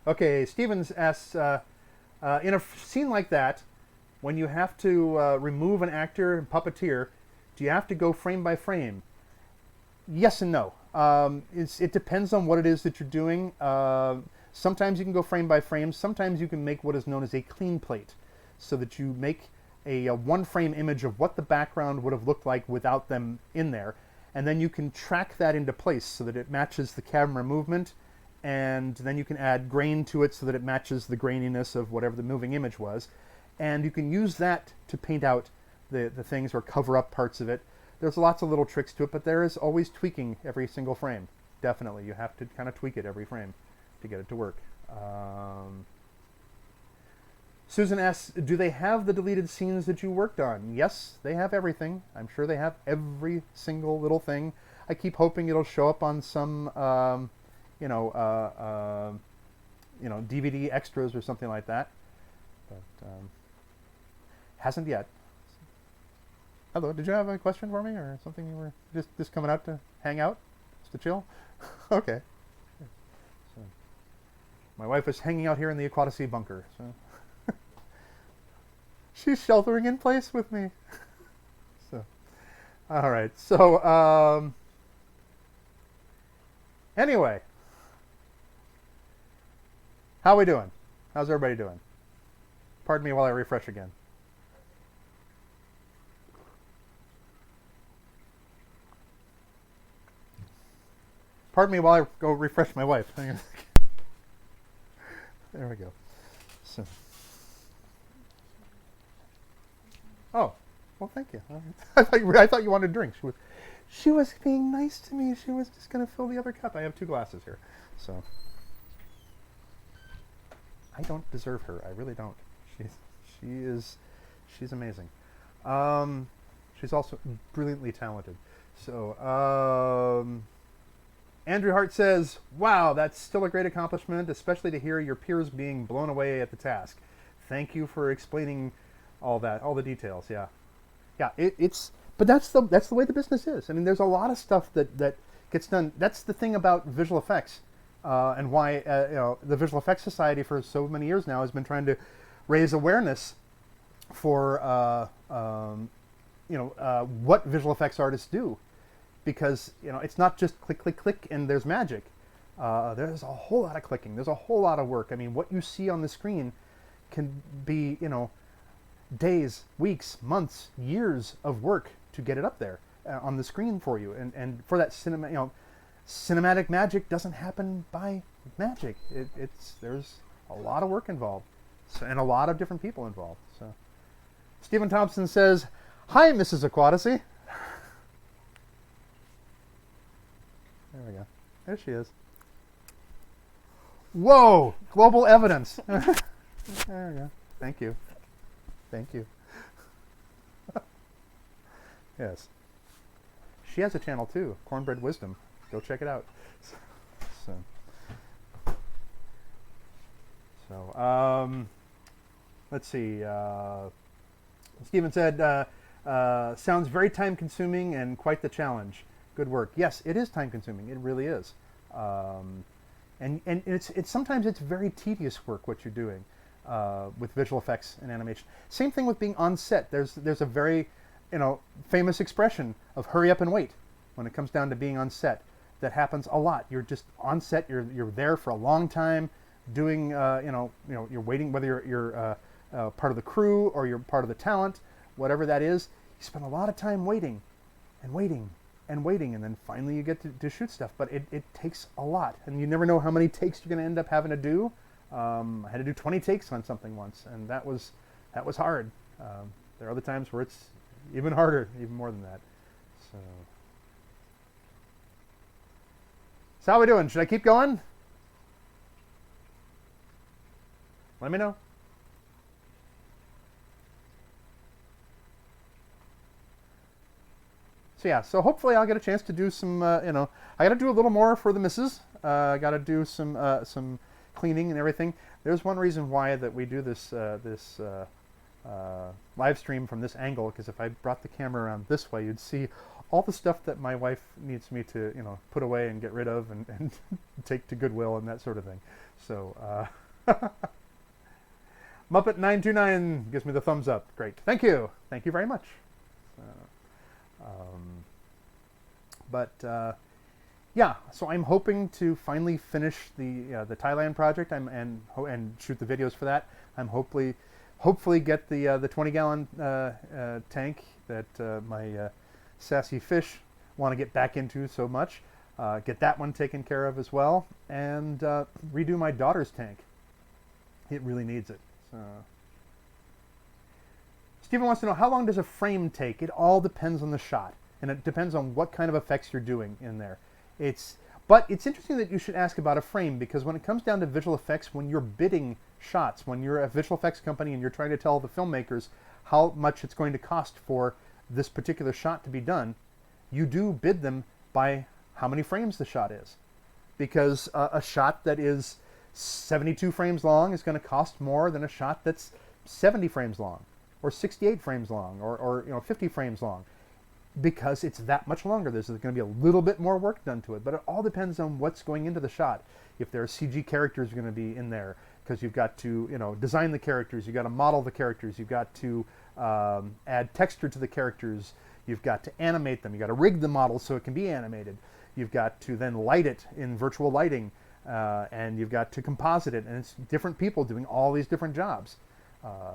okay, Stevens asks, in a scene like that, when you have to remove an actor and puppeteer, do you have to go frame by frame? Yes and no. It depends on what it is that you're doing. Sometimes you can go frame by frame. Sometimes you can make what is known as a clean plate, so that you make a one-frame image of what the background would have looked like without them in there, and then you can track that into place so that it matches the camera movement, and then you can add grain to it so that it matches the graininess of whatever the moving image was, and you can use that to paint out the things or cover up parts of it. There's lots of little tricks to it, but there is always tweaking every single frame. Definitely, you have to kind of tweak it every frame to get it to work. Susan asks, do they have the deleted scenes that you worked on? Yes, they have everything. I'm sure they have every single little thing. I keep hoping it'll show up on some, DVD extras or something like that. But hasn't yet. Hello, did you have a question for me or something? You were just coming out to hang out? Just to chill? Okay. So, my wife is hanging out here in the Aquatasy bunker. So. She's sheltering in place with me. So, all right. So, anyway, how are we doing? How's everybody doing? Pardon me while I refresh again. Pardon me while I go refresh my wife. There we go. So. Oh, well, thank you. I thought you wanted a drink. She was being nice to me. She was just going to fill the other cup. I have 2 glasses here, so I don't deserve her. I really don't. She's amazing. She's also brilliantly talented. So Andrew Hart says, "Wow, that's still a great accomplishment, especially to hear your peers being blown away at the task. Thank you for explaining." All the details, yeah. But that's the way the business is. I mean, there's a lot of stuff that gets done. That's the thing about visual effects, and why the Visual Effects Society for so many years now has been trying to raise awareness for what visual effects artists do, because it's not just click, click, click, and there's magic. There's a whole lot of clicking. There's a whole lot of work. I mean, what you see on the screen can be days, weeks, months, years of work to get it up there on the screen for you, and for that cinematic magic doesn't happen by magic. There's a lot of work involved, and a lot of different people involved. So, Stephen Thompson says, "Hi, Mrs. Aquatasy." There we go. There she is. Whoa! Global evidence. There we go. Thank you. Thank you. Yes. She has a channel too, Cornbread Wisdom. Go check it out. Let's see. Stephen said, sounds very time-consuming and quite the challenge. Good work. Yes, it is time-consuming. It really is. And it's sometimes it's very tedious work what you're doing with visual effects and animation. Same thing with being on set. There's a very famous expression of hurry up and wait when it comes down to being on set. That happens a lot. You're just on set. You're there for a long time, doing you're waiting, whether you're part of the crew or you're part of the talent, whatever that is. You spend a lot of time waiting and waiting and waiting, and then finally you get to shoot stuff. But it takes a lot, and you never know how many takes you're going to end up having to do. I had to do 20 takes on something once, and that was hard. There are other times where it's even harder, even more than that. So how are we doing? Should I keep going? Let me know. So yeah, so hopefully I'll get a chance to do some, I got to do a little more for the missus. I got to do some cleaning and everything. There's one reason why that we do this live stream from this angle, because if I brought the camera around this way, you'd see all the stuff that my wife needs me to, put away and get rid of and take to Goodwill and that sort of thing. So, Muppet929 gives me the thumbs up. Great. Thank you. Thank you very much. Yeah, so I'm hoping to finally finish the Thailand project and shoot the videos for that. I'm hopefully get the 20-gallon tank that my sassy fish want to get back into so much. Get that one taken care of as well, and redo my daughter's tank. It really needs it. So. Stephen wants to know, how long does a frame take? It all depends on the shot, and it depends on what kind of effects you're doing in there. But it's interesting that you should ask about a frame, because when it comes down to visual effects, when you're bidding shots, when you're a visual effects company and you're trying to tell the filmmakers how much it's going to cost for this particular shot to be done, you do bid them by how many frames the shot is. Because a shot that is 72 frames long is going to cost more than a shot that's 70 frames long, or 68 frames long, or 50 frames long. Because it's that much longer. There's going to be a little bit more work done to it, but it all depends on what's going into the shot. If there are CG characters going to be in there, because you've got to design the characters, you've got to model the characters, you've got to add texture to the characters, you've got to animate them, you've got to rig the model so it can be animated, you've got to then light it in virtual lighting, and you've got to composite it, and it's different people doing all these different jobs.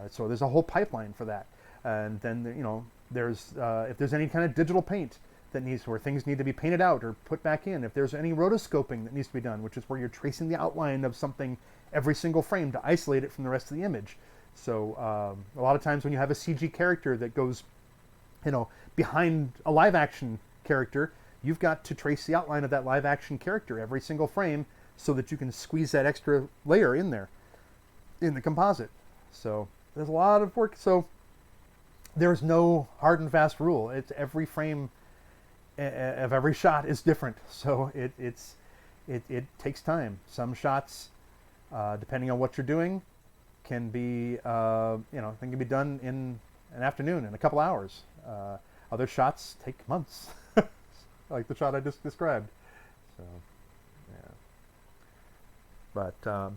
So there's a whole pipeline for that. And then there's if there's any kind of digital paint that where things need to be painted out or put back in, if there's any rotoscoping that needs to be done, which is where you're tracing the outline of something every single frame to isolate it from the rest of the image. So a lot of times when you have a CG character that goes behind a live action character, you've got to trace the outline of that live action character every single frame so that you can squeeze that extra layer in there in the composite. So there's a lot of work. So there's no hard and fast rule. It's every frame of every shot is different. So it takes time. Some shots, depending on what you're doing, can be can be done in an afternoon, in a couple hours. Other shots take months, like the shot I just described. So yeah. But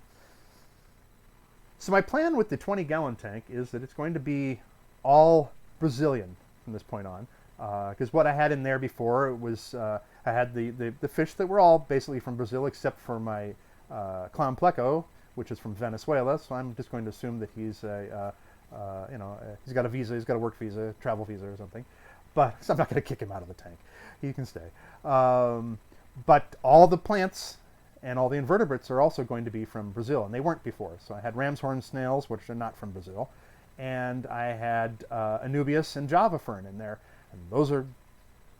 so my plan with the 20-gallon tank is that it's going to be all Brazilian from this point on, because what I had in there before was I had the fish that were all basically from Brazil, except for my clown pleco, which is from Venezuela. So I'm just going to assume that he's he's got a visa, he's got a work visa, travel visa or something. But so I'm not going to kick him out of the tank. He can stay. But all the plants and all the invertebrates are also going to be from Brazil, and they weren't before. So I had ram's horn snails, which are not from Brazil, and I had Anubias and Java fern in there, and those are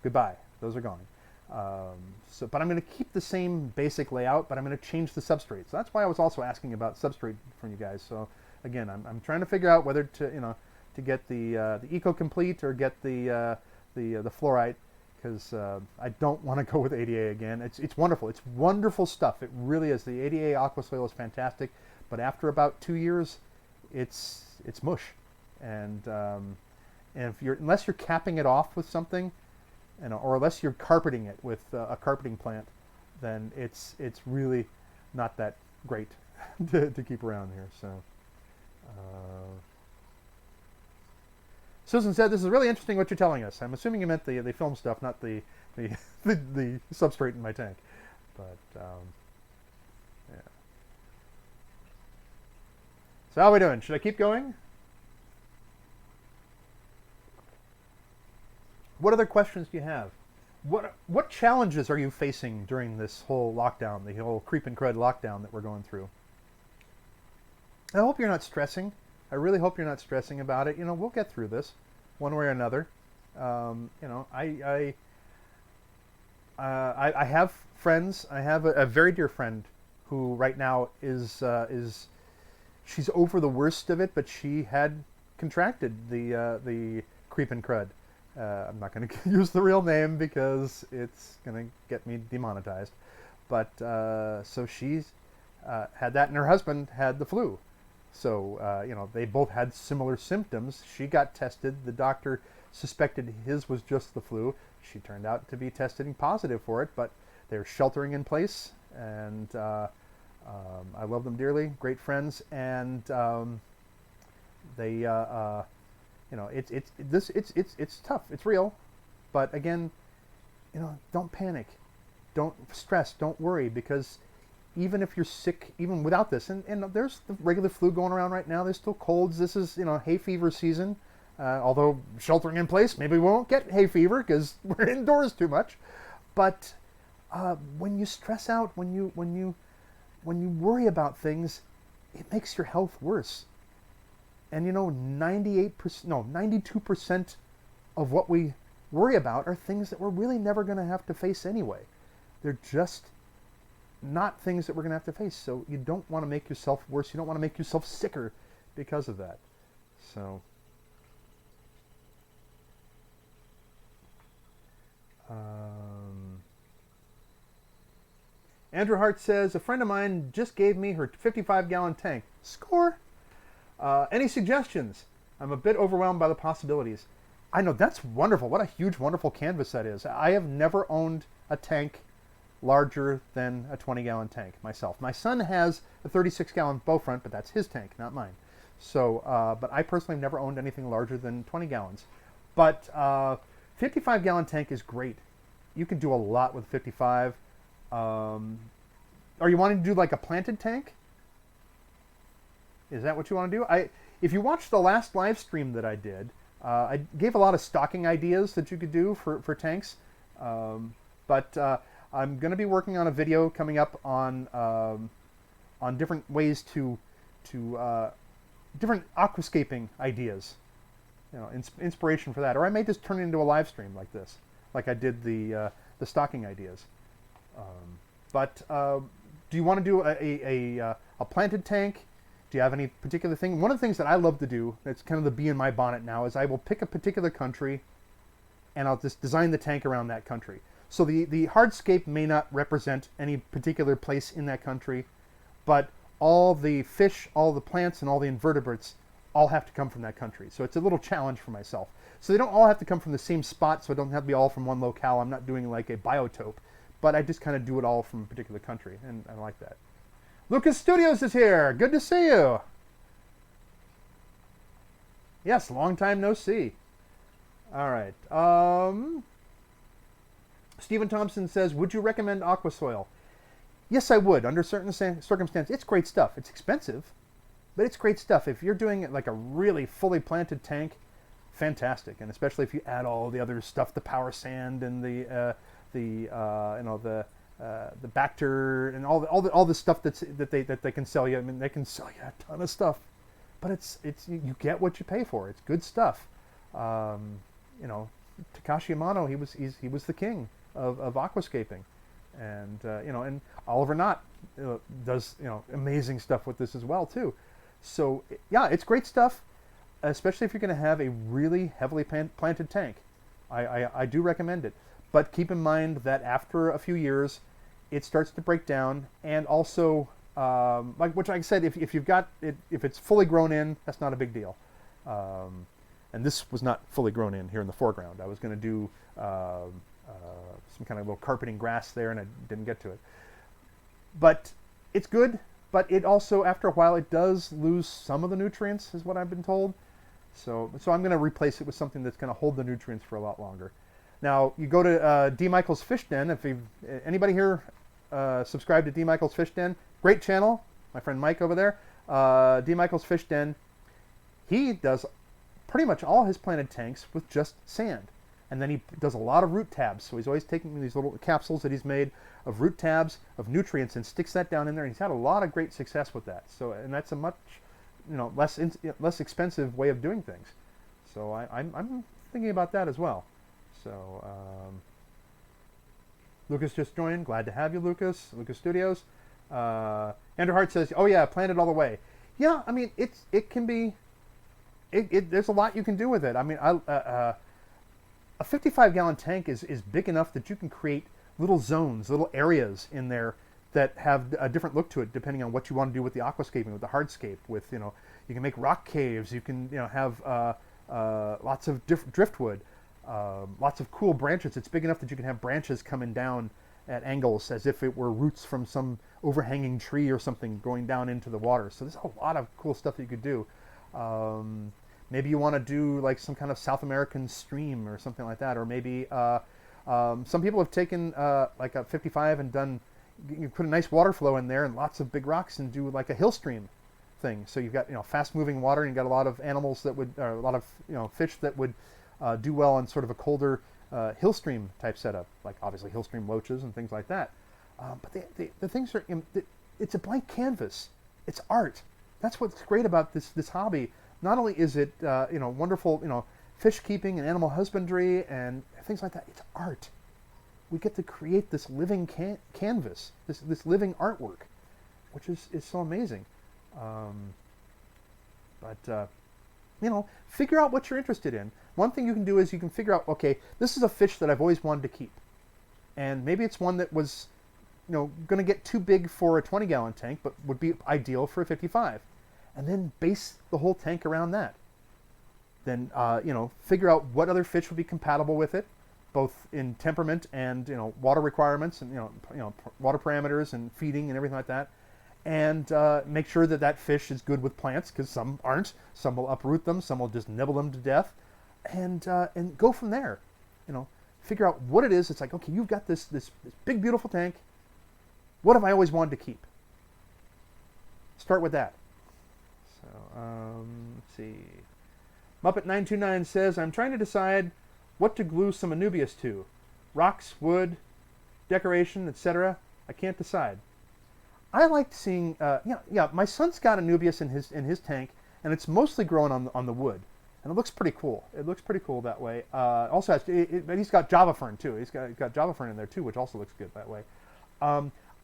goodbye. Those are gone. But I'm going to keep the same basic layout, but I'm going to change the substrate. So that's why I was also asking about substrate from you guys. So again, I'm trying to figure out whether to to get the Eco Complete or get the fluorite, because I don't want to go with ADA again. It's wonderful. It's wonderful stuff. It really is. The ADA aqua soil is fantastic, but after about 2 years, it's mush, and unless you're capping it off with something, or unless you're carpeting it with a carpeting plant, then it's really not that great to keep around here. So. Susan said, "This is really interesting what you're telling us." I'm assuming you meant the film stuff, not the substrate in my tank. But yeah. So how are we doing? Should I keep going? What other questions do you have? What challenges are you facing during this whole lockdown, the whole creep and crud lockdown that we're going through? I hope you're not stressing. I really hope you're not stressing about it. You know, we'll get through this, one way or another. You know, I have friends. I have a very dear friend who right now is she's over the worst of it, but she had contracted the creep and crud. I'm not going to use the real name because it's going to get me demonetized. But so she's had that, and her husband had the flu. So, you know, they both had similar symptoms. She got tested. The doctor suspected his was just the flu. She turned out to be testing positive for it, but they're sheltering in place. And I love them dearly, great friends. And they, you know, it's tough. It's real. But again, you know, don't panic. Don't stress. Don't worry, because even if you're sick, even without this, and there's the regular flu going around right now, there's still colds. This is, you know, hay fever season. Although sheltering in place, maybe we won't get hay fever because we're indoors too much. But when you stress out, when you worry about things, it makes your health worse. And you know, 92% of what we worry about are things that we're really never going to have to face anyway. They're just not things that we're going to have to face. So you don't want to make yourself worse. You don't want to make yourself sicker because of that. So Andrew Hart says, a friend of mine just gave me her 55-gallon tank. Score! Any suggestions? I'm a bit overwhelmed by the possibilities. I know, that's wonderful. What a huge, wonderful canvas that is. I have never owned a tank larger than a 20-gallon tank myself. My son has a 36-gallon bow front, but that's his tank, not mine. So, but I personally have never owned anything larger than 20 gallons. But 55-gallon tank is great. You can do a lot with 55. Are you wanting to do like a planted tank? Is that what you want to do? If you watched the last live stream that I did, I gave a lot of stocking ideas that you could do for tanks. But I'm going to be working on a video coming up on different ways to different aquascaping ideas, you know, inspiration for that. Or I may just turn it into a live stream like this, like I did the stocking ideas. But do you want to do a planted tank? Do you have any particular thing? One of the things that I love to do, that's kind of the bee in my bonnet now, is I will pick a particular country and I'll just design the tank around that country. So the hardscape may not represent any particular place in that country, but all the fish, all the plants, and all the invertebrates all have to come from that country. So it's a little challenge for myself. So they don't all have to come from the same spot, so it doesn't have to be all from one locale. I'm not doing like a biotope, but I just kind of do it all from a particular country, and I like that. Lucas Studios is here. Good to see you. Yes, long time no see. All right. Stephen Thompson says, would you recommend aqua soil? Yes, I would, under certain circumstances. It's great stuff. It's expensive, but it's great stuff. If you're doing it like a really fully planted tank, fantastic. And especially if you add all the other stuff, the power sand and the Bacter and all the stuff that they can sell you. I mean, they can sell you a ton of stuff, but it's you get what you pay for. It's good stuff. You know, Takashi Amano, he was the king of aquascaping, and you know, and Oliver Knott does, you know, amazing stuff with this as well too. So yeah, it's great stuff, especially if you're going to have a really heavily planted tank. I do recommend it. but keep in mind that after a few years, it starts to break down, and also, like I said, if you've got it, if it's fully grown in, that's not a big deal. And this was not fully grown in here in the foreground. I was going to do some kind of little carpeting grass there, and I didn't get to it. But it's good, but it also, after a while, it does lose some of the nutrients, is what I've been told. So I'm going to replace it with something that's going to hold the nutrients for a lot longer. Now, you go to D. Michael's Fish Den. If anybody here subscribe to D. Michael's Fish Den, great channel. My friend Mike over there, D. Michael's Fish Den. He does pretty much all his planted tanks with just sand. And then he does a lot of root tabs. So he's always taking these little capsules that he's made of root tabs, of nutrients, and sticks that down in there. And he's had a lot of great success with that. So, and that's a much, less expensive way of doing things. So I'm thinking about that as well. So Lucas just joined. Glad to have you, Lucas. Lucas Studios. Andrew Hart says, "Oh yeah, planted all the way." Yeah, I mean it can be. There's a lot you can do with it. I mean, a 55-gallon tank is big enough that you can create little zones, little areas in there that have a different look to it, depending on what you want to do with the aquascaping, with the hardscape. With you can make rock caves. You can have lots of driftwood, lots of cool branches. It's big enough that you can have branches coming down at angles as if it were roots from some overhanging tree or something going down into the water. So there's a lot of cool stuff that you could do. Maybe you want to do like some kind of South American stream or something like that, or maybe some people have taken like a 55 and done, you put a nice water flow in there and lots of big rocks and do like a hill stream thing. So you've got fast moving water, and you've got a lot of animals that would, or a lot of fish that would do well on sort of a colder hill stream type setup, like obviously hill stream loaches and things like that. But the things are, it's a blank canvas. It's art. That's what's great about this hobby. Not only is it wonderful fish keeping and animal husbandry and things like that, it's art. We get to create this living canvas, this living artwork, which is so amazing. Figure out what you're interested in. One thing you can do is you can figure out, okay, this is a fish that I've always wanted to keep, and maybe it's one that was going to get too big for a 20-gallon tank, but would be ideal for a 55. And then base the whole tank around that. Then, figure out what other fish would be compatible with it, both in temperament and, water requirements and, water parameters and feeding and everything like that. And make sure that fish is good with plants, because some aren't. Some will uproot them. Some will just nibble them to death. And go from there. Figure out what it is. It's like, okay, you've got this big, beautiful tank. What have I always wanted to keep? Start with that. So, let's see. Muppet929 says, I'm trying to decide what to glue some Anubias to. Rocks, wood, decoration, etc. I can't decide. I liked seeing, my son's got Anubias in his tank, and it's mostly growing on the wood. And it looks pretty cool. It looks pretty cool that way. Also, but he's got Java Fern, too. He's got Java Fern in there, too, which also looks good that way.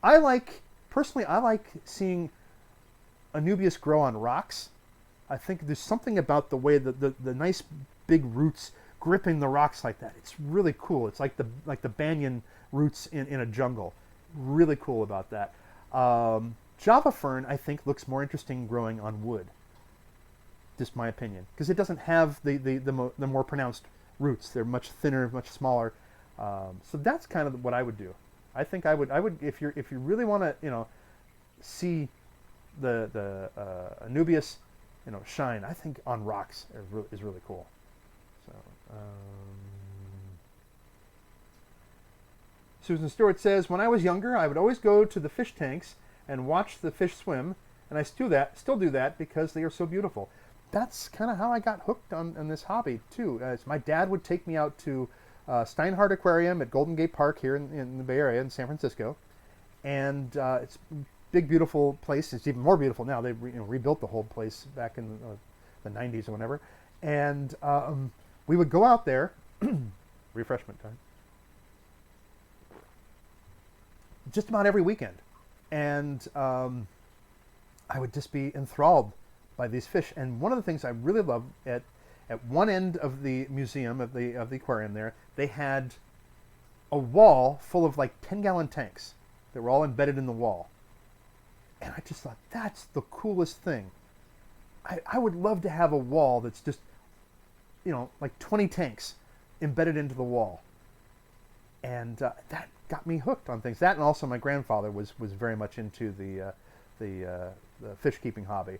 I like seeing Anubias grow on rocks. I think there's something about the way the nice big roots gripping the rocks like that. It's really cool. It's like the banyan roots in a jungle. Really cool about that. Java Fern, I think, looks more interesting growing on wood. Just my opinion, because it doesn't have the more pronounced roots. They're much thinner, much smaller. So that's kind of what I would do. I think I would if you really want to see the Anubias shine, I think on rocks is really cool. So Susan Stewart says, when I was younger, I would always go to the fish tanks and watch the fish swim, and I still do that because they are so beautiful. That's kind of how I got hooked on this hobby too. My dad would take me out to Steinhardt Aquarium at Golden Gate Park here in the Bay Area in San Francisco, and it's a big, beautiful place. It's even more beautiful now. They rebuilt the whole place back in the 90s or whatever, and we would go out there, refreshment time, just about every weekend, and I would just be enthralled by these fish. And one of the things I really love at one end of the museum, of the aquarium there, they had a wall full of like 10-gallon tanks that were all embedded in the wall. And I just thought, that's the coolest thing. I would love to have a wall that's just, you know, like 20 tanks embedded into the wall. And that got me hooked on things. That, and also my grandfather was very much into the fish keeping hobby,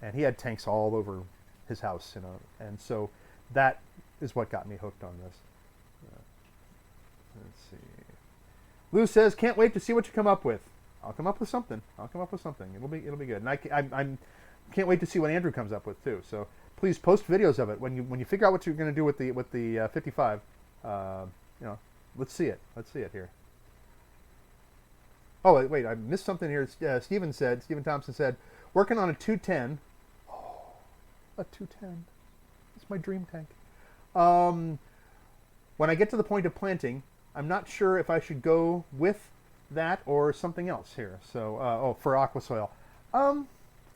and he had tanks all over his house, you know. And so that is what got me hooked on this. Let's see. Lou says, "Can't wait to see what you come up with." I'll come up with something. I'll come up with something. It'll be good. And I can't wait to see what Andrew comes up with too. So please post videos of it when you figure out what you're going to do with the 55. You know, let's see it. Let's see it here. Oh wait, I missed something here. Stephen Thompson said, working on a 210. Oh, a 210. It's my dream tank. When I get to the point of planting, I'm not sure if I should go with that or something else here. So, for aqua soil.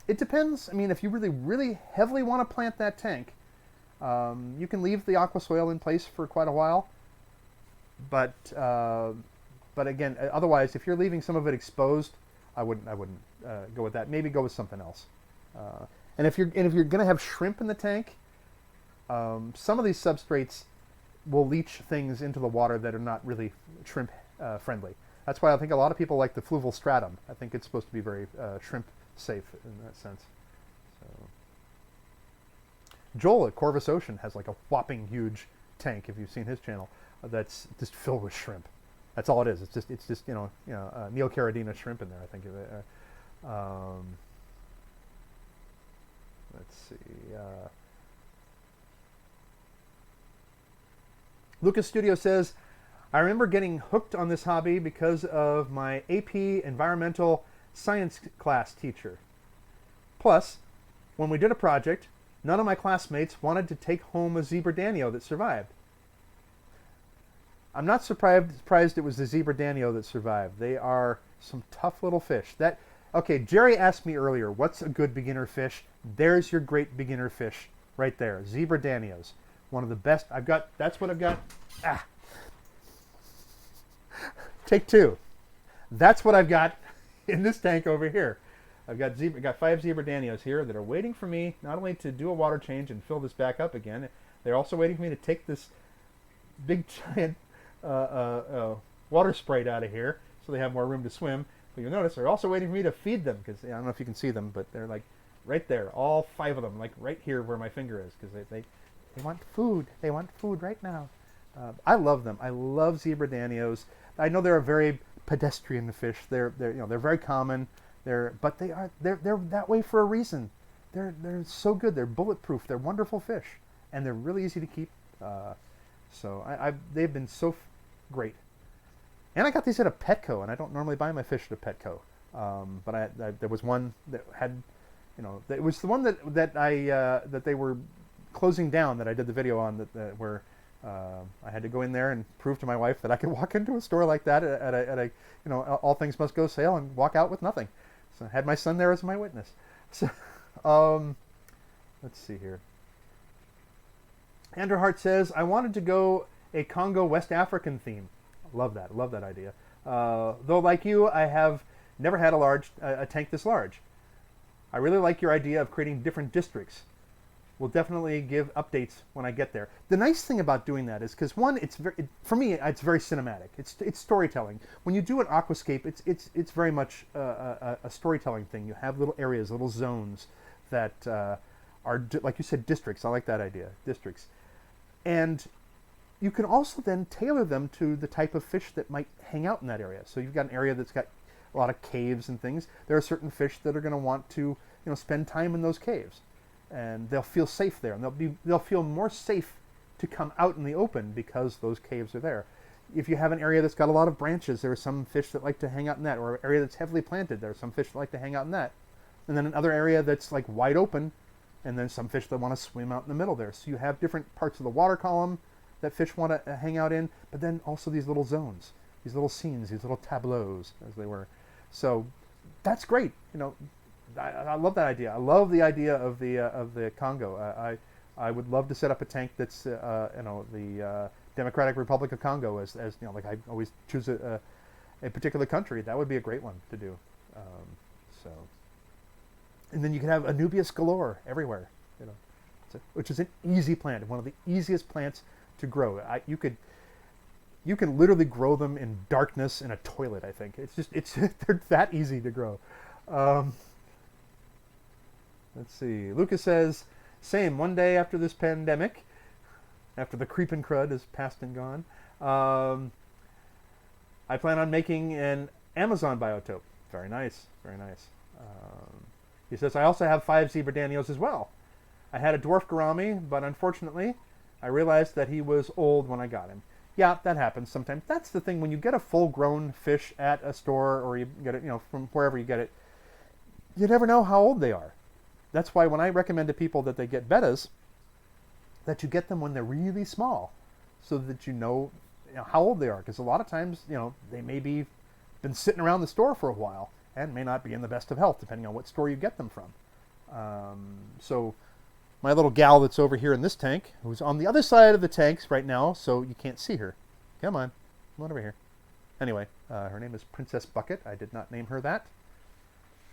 It depends. I mean, if you really heavily want to plant that tank, you can leave the aqua soil in place for quite a while. But again, otherwise, if you're leaving some of it exposed, I wouldn't go with that. Maybe go with something else. And if you're going to have shrimp in the tank, some of these substrates will leach things into the water that are not really shrimp friendly. That's why I think a lot of people like the fluval stratum. I think it's supposed to be very shrimp safe in that sense. So, Joel at Corvus Ocean has like a whopping huge tank, if you've seen his channel, that's just filled with shrimp. That's all it is. It's just Neocaridina shrimp in there, I think. Let's see. Lucas Studio says, I remember getting hooked on this hobby because of my AP environmental science class teacher. Plus, when we did a project, none of my classmates wanted to take home a zebra danio that survived. I'm not surprised it was the zebra danio that survived. They are some tough little fish. Okay, Jerry asked me earlier, what's a good beginner fish? There's your great beginner fish right there. Zebra danios. One of the best. That's what I've got. Take two. That's what I've got in this tank over here. I've got 5 zebra danios here that are waiting for me not only to do a water change and fill this back up again, they're also waiting for me to take this big giant water sprite out of here so they have more room to swim. But you'll notice they're also waiting for me to feed them, because I don't know if you can see them, but they're like right there, all 5 of them, like right here where my finger is, because they want food. They want food right now. I love them. I love zebra danios. I know they're a very pedestrian fish. They're very common. They're that way for a reason. They're so good. They're bulletproof. They're wonderful fish, and they're really easy to keep. So they've been so great. And I got these at a Petco, and I don't normally buy my fish at a Petco. But there was one that had, it was the one that they were closing down that I did the video on where I had to go in there and prove to my wife that I could walk into a store like that at a all things must go sale and walk out with nothing. So I had my son there as my witness. So let's see here. Andrew Hart says, I wanted to go a Congo West African theme. Love that. Love that idea. Though like you, I have never had a tank this large. I really like your idea of creating different districts. We'll definitely give updates when I get there. The nice thing about doing that is because one, for me, it's very cinematic. It's storytelling. When you do an aquascape, it's very much a storytelling thing. You have little areas, little zones that are, like you said, districts. I like that idea, districts. And you can also then tailor them to the type of fish that might hang out in that area. So you've got an area that's got a lot of caves and things. There are certain fish that are going to want to, spend time in those caves, and they'll feel safe there, and they'll feel more safe to come out in the open because those caves are there. If you have an area that's got a lot of branches, there are some fish that like to hang out in that, or an area that's heavily planted, there are some fish that like to hang out in that. And then another area that's like wide open, and then some fish that want to swim out in the middle there. So you have different parts of the water column that fish want to hang out in, but then also these little zones, these little scenes, these little tableaus, as they were. So that's great. I love that idea. I love the idea of the Congo. I would love to set up a tank that's the Democratic Republic of Congo as you know, like I always choose a particular country. That would be a great one to do. So, and then you can have Anubias galore everywhere, you know, which is an easy plant, one of the easiest plants to grow. You can literally grow them in darkness in a toilet. I think they're that easy to grow. Let's see. Lucas says, same. One day after this pandemic, after the creepin' crud is past and gone, I plan on making an Amazon biotope. Very nice. Very nice. He says, I also have 5 zebra danios as well. I had a dwarf gourami, but unfortunately, I realized that he was old when I got him. Yeah, that happens sometimes. That's the thing. When you get a full-grown fish at a store, or you get it, you know, from wherever you get it, you never know how old they are. That's why when I recommend to people that they get bettas, that you get them when they're really small, so that you know how old they are. Because a lot of times, you know, they may be been sitting around the store for a while and may not be in the best of health, depending on what store you get them from. So my little gal that's over here in this tank, who's on the other side of the tanks right now, so you can't see her. Come on over here. Anyway, her name is Princess Bucket. I did not name her that.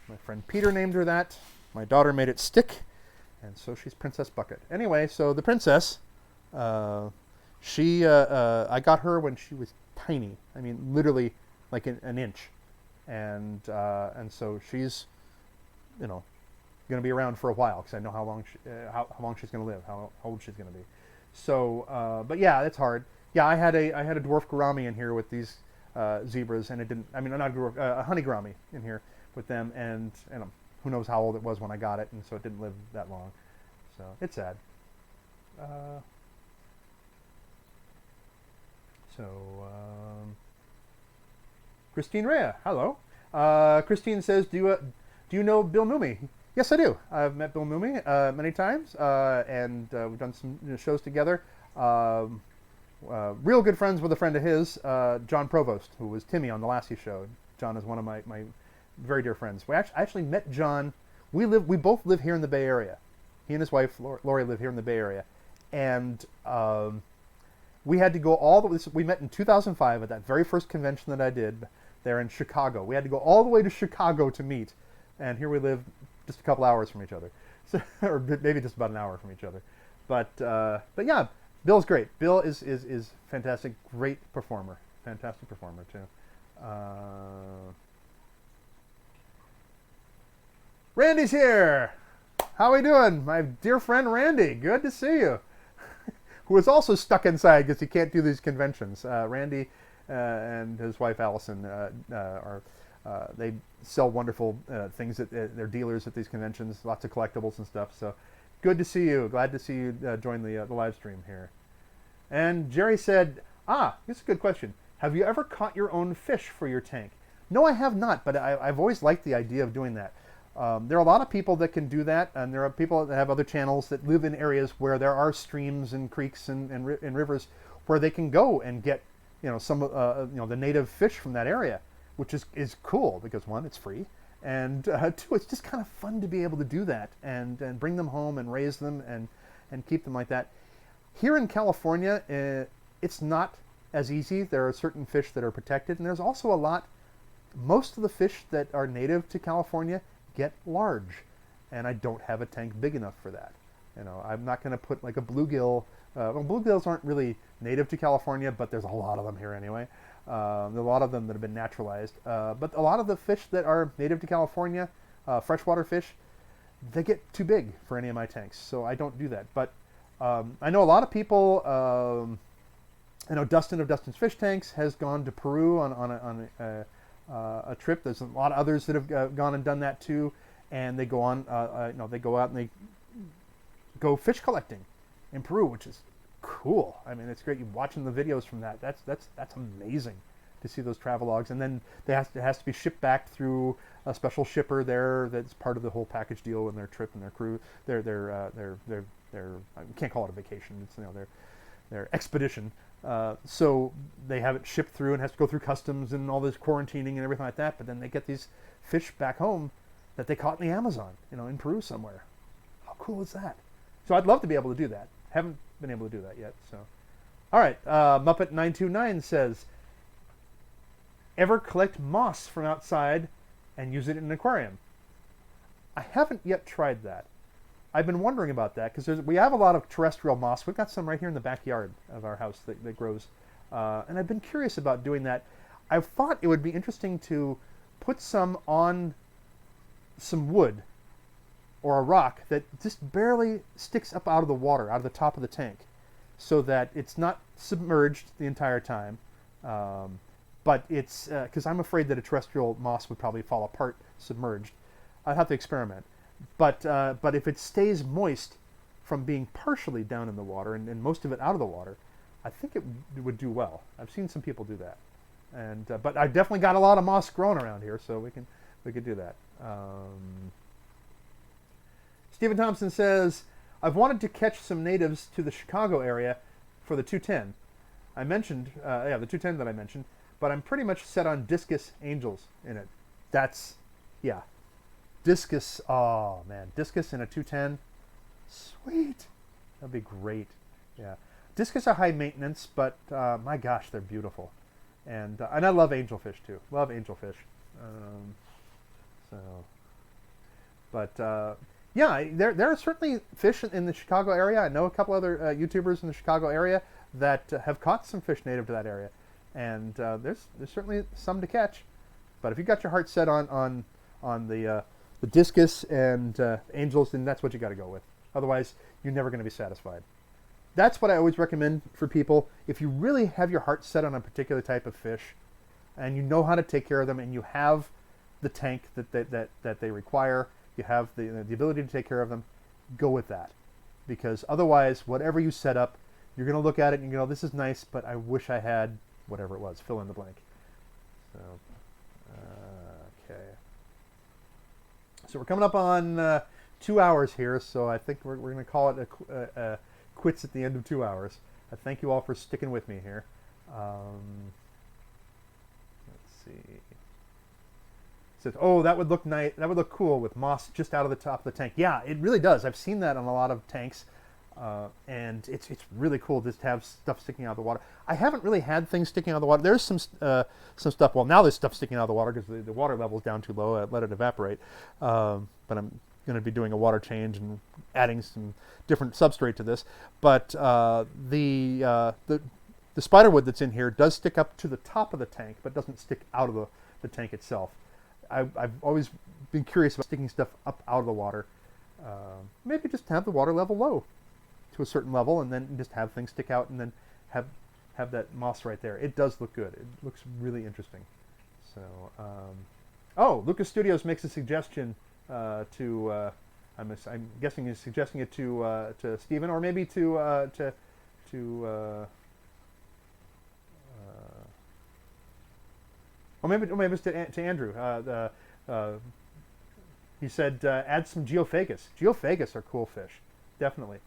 My friend Peter named her that. My daughter made it stick, and so she's Princess Bucket. Anyway, so the princess, I got her when she was tiny. I mean, literally like an inch, and so she's, you know, going to be around for a while, because I know how long she's going to live, how old she's going to be. So, but yeah, it's hard. Yeah, I had a dwarf gourami in here with these zebras, and it didn't. I mean, not a honey gourami in here with them, and who knows how old it was when I got it, and so it didn't live that long. So it's sad. Christine Rea, hello. Christine says, do you know Bill Mooney? Yes, I do. I've met Bill Mooney many times, and we've done some shows together. Real good friends with a friend of his, John Provost, who was Timmy on the Lassie show. John is one of my very dear friends. I actually met John. We both live here in the Bay Area. He and his wife Lori live here in the Bay Area, and we had to go all the way. We met in 2005 at that very first convention that I did there in Chicago. We had to go all the way to Chicago to meet, and here we live just a couple hours from each other, so, or maybe just about an hour from each other. But yeah, Bill's great. Bill is fantastic, great performer, fantastic performer too. Randy's here. How we doing, my dear friend Randy? Good to see you. Who is also stuck inside because he can't do these conventions. Randy and his wife Allison they sell wonderful things. They're dealers at these conventions, lots of collectibles and stuff. So good to see you. Glad to see you join the live stream here. And Jerry said, this is a good question. Have you ever caught your own fish for your tank? No, I have not, but I've always liked the idea of doing that. There are a lot of people that can do that, and there are people that have other channels that live in areas where there are streams and creeks and rivers where they can go and get, you know, some the native fish from that area, which is cool because one, it's free, and two, it's just kind of fun to be able to do that and bring them home and raise them and keep them like that. Here in California, it's not as easy. There are certain fish that are protected, and there's also most of the fish that are native to California get large, and I don't have a tank big enough for that. You know, I'm not going to put like a bluegill. Well, bluegills aren't really native to California, but there's a lot of them here anyway. There are a lot of them that have been naturalized, but a lot of the fish that are native to California, freshwater fish, they get too big for any of my tanks, so I don't do that. But I know a lot of people. I know Dustin of Dustin's Fish Tanks has gone to Peru on a trip. There's a lot of others that have gone and done that too, and they go on. They go out and they go fish collecting in Peru, which is cool. I mean, it's great. You're watching the videos from that. That's amazing to see those travelogues, and then it has to be shipped back through a special shipper there. That's part of the whole package deal in their trip and their crew. Their I can't call it a vacation. It's their expedition. So they have it shipped through and has to go through customs and all this quarantining and everything like that. But then they get these fish back home that they caught in the Amazon, in Peru somewhere. How cool is that? So I'd love to be able to do that. Haven't been able to do that yet. So All right, Muppet929 says, ever collect moss from outside and use it in an aquarium? I haven't yet tried that. I've been wondering about that because we have a lot of terrestrial moss. We've got some right here in the backyard of our house that grows. And I've been curious about doing that. I thought it would be interesting to put some on some wood or a rock that just barely sticks up out of the water, out of the top of the tank, so that it's not submerged the entire time. But it's, because I'm afraid that a terrestrial moss would probably fall apart submerged. I'd have to experiment. But if it stays moist from being partially down in the water and most of it out of the water, I think it would do well. I've seen some people do that. And but I've definitely got a lot of moss growing around here, so we could do that. Stephen Thompson says, I've wanted to catch some natives to the Chicago area for the 210. I mentioned, the 210 that I mentioned, but I'm pretty much set on discus angels in it. That's, yeah. Discus, oh man, discus in a 210, sweet. That'd be great, yeah. Discus are high maintenance, but my gosh, they're beautiful. And I love angelfish too, love angelfish. Yeah, there are certainly fish in the Chicago area. I know a couple other YouTubers in the Chicago area that have caught some fish native to that area. And there's certainly some to catch. But if you got your heart set on the discus and angels, then that's what you got to go with. Otherwise, you're never going to be satisfied. That's what I always recommend for people. If you really have your heart set on a particular type of fish, and you know how to take care of them, and you have the tank that they require, you have the ability to take care of them, go with that. Because otherwise, whatever you set up, you're going to look at it and you go, this is nice, but I wish I had whatever it was. Fill in the blank. So, okay. So we're coming up on 2 hours here, so I think we're going to call it a quits at the end of 2 hours. I thank you all for sticking with me here. Let's see. It says, oh, that would look nice. That would look cool with moss just out of the top of the tank. Yeah, it really does. I've seen that on a lot of tanks, and it's really cool just to have stuff sticking out of the water. I haven't really had things sticking out of the water. There's some stuff. Well, now there's stuff sticking out of the water because the water level's down too low. I let it evaporate. But I'm going to be doing a water change and adding some different substrate to this. But the spiderwood that's in here does stick up to the top of the tank, but doesn't stick out of the tank itself. I've always been curious about sticking stuff up out of the water. Maybe just have the water level low to a certain level, and then just have things stick out, and then have that moss right there. It does look good. It looks really interesting. So, oh, Lucas Studios makes a suggestion to. I'm guessing he's suggesting it to Stephen, or maybe to or maybe it's to Andrew. He said add some geophagus. Geophagus are cool fish, definitely.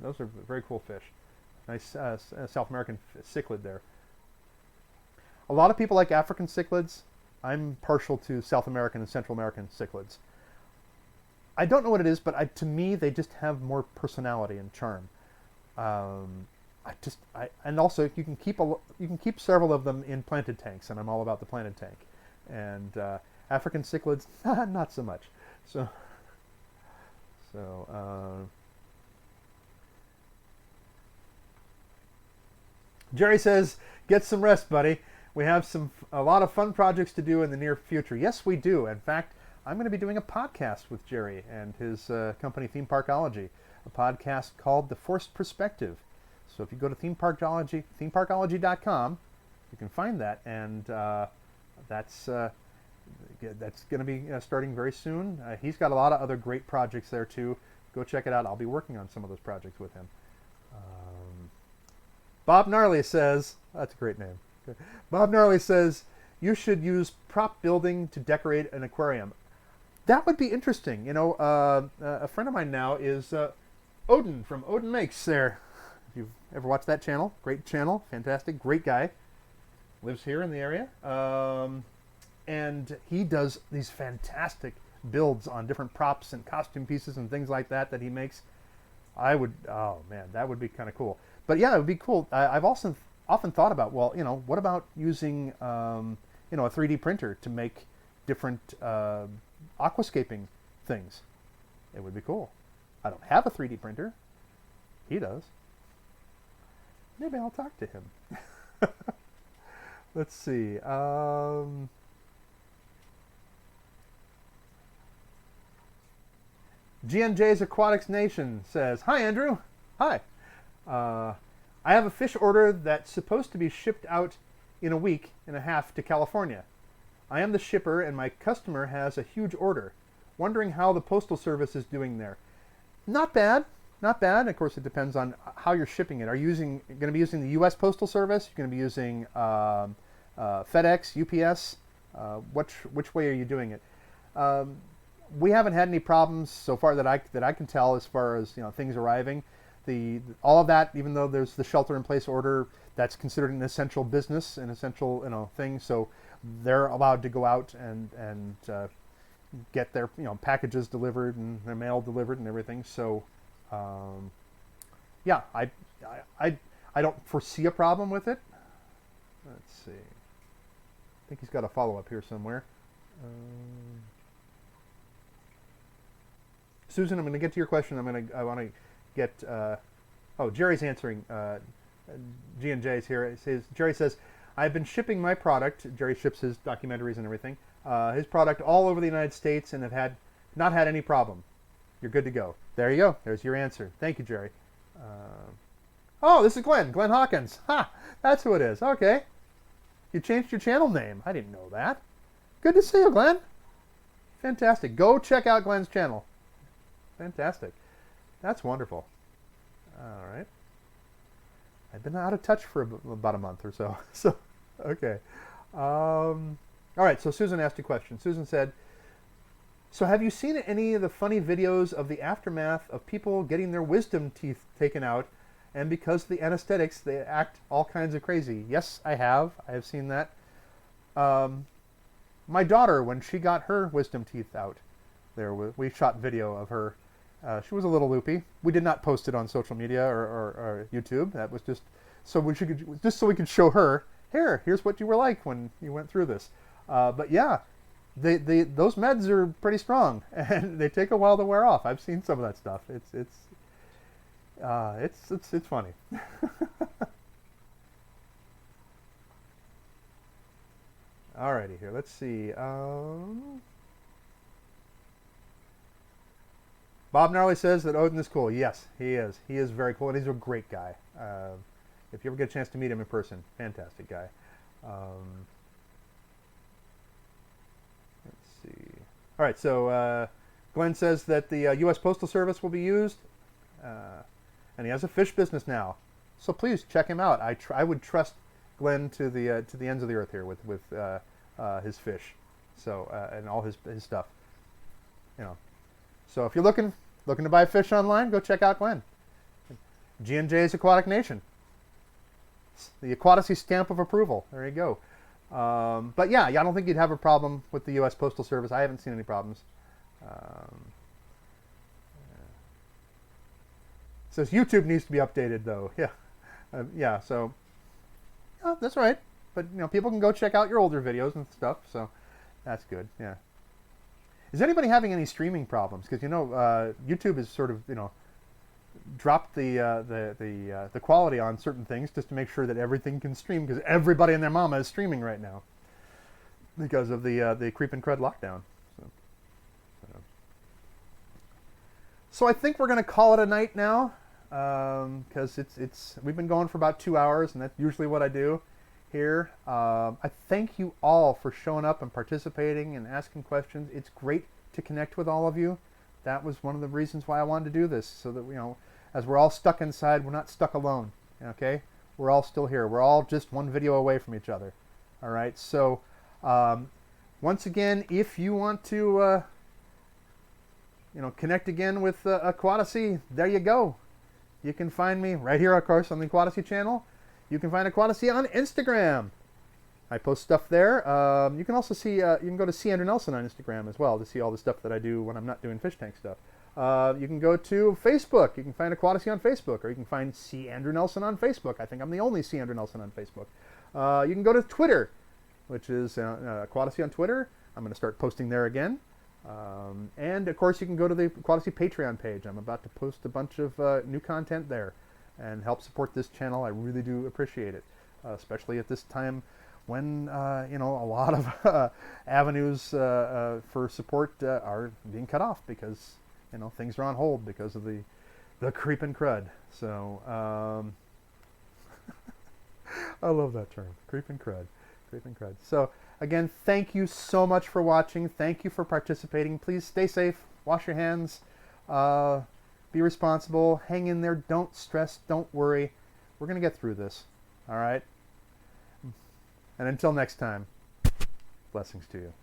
Those are very cool fish. Nice South American cichlid there. A lot of people like African cichlids. I'm partial to South American and Central American cichlids. I don't know what it is, but to me they just have more personality and charm. And also you can keep several of them in planted tanks, and I'm all about the planted tank. And African cichlids, not so much. So Jerry says, "Get some rest, buddy. We have a lot of fun projects to do in the near future." Yes, we do. In fact, I'm going to be doing a podcast with Jerry and his company Themeparkology, a podcast called The Forced Perspective. So if you go to themeparkology.com, you can find that, and that's going to be starting very soon. He's got a lot of other great projects there too. Go check it out. I'll be working on some of those projects with him. Bob Gnarly says, that's a great name. Bob Gnarly says, you should use prop building to decorate an aquarium. That would be interesting. You know, a friend of mine now is Odin from Odin Makes there. If you've ever watched that channel, great channel, fantastic, great guy. Lives here in the area. And he does these fantastic builds on different props and costume pieces and things like that he makes. Oh man, that would be kind of cool. But yeah, it would be cool. I've also often thought about, well, what about using a 3D printer to make different aquascaping things? It would be cool. I don't have a 3D printer. He does. Maybe I'll talk to him. Let's see. GNJ's Aquatics Nation says, "Hi, Andrew." Hi. I have a fish order that's supposed to be shipped out in a week and a half to California. I am the shipper, and my customer has a huge order. Wondering how the Postal Service is doing there. Not bad. Not bad. Of course, it depends on how you're shipping it. Are you going to be using the U.S. Postal Service? You're going to be using FedEx, UPS? Which way are you doing it? We haven't had any problems so far that I can tell as far as things arriving. All of that, even though there's the shelter-in-place order, that's considered an essential business, an essential thing. So they're allowed to go out and get their packages delivered and their mail delivered and everything. So yeah, I don't foresee a problem with it. Let's see. I think he's got a follow-up here somewhere. Susan, I'm going to get to your question. I want to get. Oh, Jerry's answering. G&J's here. Jerry says, "I've been shipping my product." Jerry ships his documentaries and everything. His product all over the United States and have not had any problem. You're good to go. There you go. There's your answer. Thank you, Jerry. Oh, this is Glenn. Glenn Hawkins. Ha! That's who it is. Okay. You changed your channel name. I didn't know that. Good to see you, Glenn. Fantastic. Go check out Glenn's channel. Fantastic. That's wonderful. All right. I've been out of touch for about a month or so. So, okay. All right. So Susan asked a question. Susan said, "So have you seen any of the funny videos of the aftermath of people getting their wisdom teeth taken out, and because of the anesthetics, they act all kinds of crazy?" Yes, I have. I have seen that. My daughter, when she got her wisdom teeth out, we shot video of her. She was a little loopy. We did not post it on social media or YouTube. That was just so we could show her, here's what you were like when you went through this. But yeah, those meds are pretty strong, and they take a while to wear off. I've seen some of that stuff. It's funny. Alrighty, here. Let's see. Bob Gnarly says that Odin is cool. Yes, he is. He is very cool, and he's a great guy. If you ever get a chance to meet him in person, fantastic guy. Let's see. All right, so Glenn says that the U.S. Postal Service will be used, and he has a fish business now. So please check him out. I would trust Glenn to the ends of the earth here with his fish, so and all his stuff. So if you're looking to buy fish online, go check out Glenn. G&J's Aquatic Nation. The Aquatasy stamp of approval. There you go. But yeah, I don't think you'd have a problem with the U.S. Postal Service. I haven't seen any problems. Says YouTube needs to be updated, though. Yeah, yeah. So that's right. But people can go check out your older videos and stuff. So that's good. Yeah. Is anybody having any streaming problems? Because YouTube has sort of dropped the quality on certain things just to make sure that everything can stream, because everybody and their mama is streaming right now because of the creep and crud lockdown. So I think we're going to call it a night now, because we've been going for about 2 hours, and that's usually what I do here. I thank you all for showing up and participating and asking questions. It's great to connect with all of you. That was one of the reasons why I wanted to do this, so that as we're all stuck inside, we're not stuck alone. Okay, we're all still here. We're all just one video away from each other. All right. So once again, if you want to connect again with Aquatasy, there you go. You can find me right here, of course, on the Aquatasy channel. You can find Aquatasy on Instagram. I post stuff there. You can also see, you can go to C. Andrew Nelson on Instagram as well to see all the stuff that I do when I'm not doing fish tank stuff. You can go to Facebook. You can find Aquatasy on Facebook, or you can find C. Andrew Nelson on Facebook. I think I'm the only C. Andrew Nelson on Facebook. You can go to Twitter, which is Aquatasy on Twitter. I'm going to start posting there again. And, of course, you can go to the Aquatasy Patreon page. I'm about to post a bunch of new content there and help support this channel. I really do appreciate it, especially at this time when, you know, a lot of avenues for support are being cut off because, you know, things are on hold because of the creeping crud. So, I love that term, creeping crud. Creeping crud. So, again, thank you so much for watching. Thank you for participating. Please stay safe. Wash your hands. Be responsible. Hang in there. Don't stress. Don't worry. We're going to get through this. All right? And until next time, blessings to you.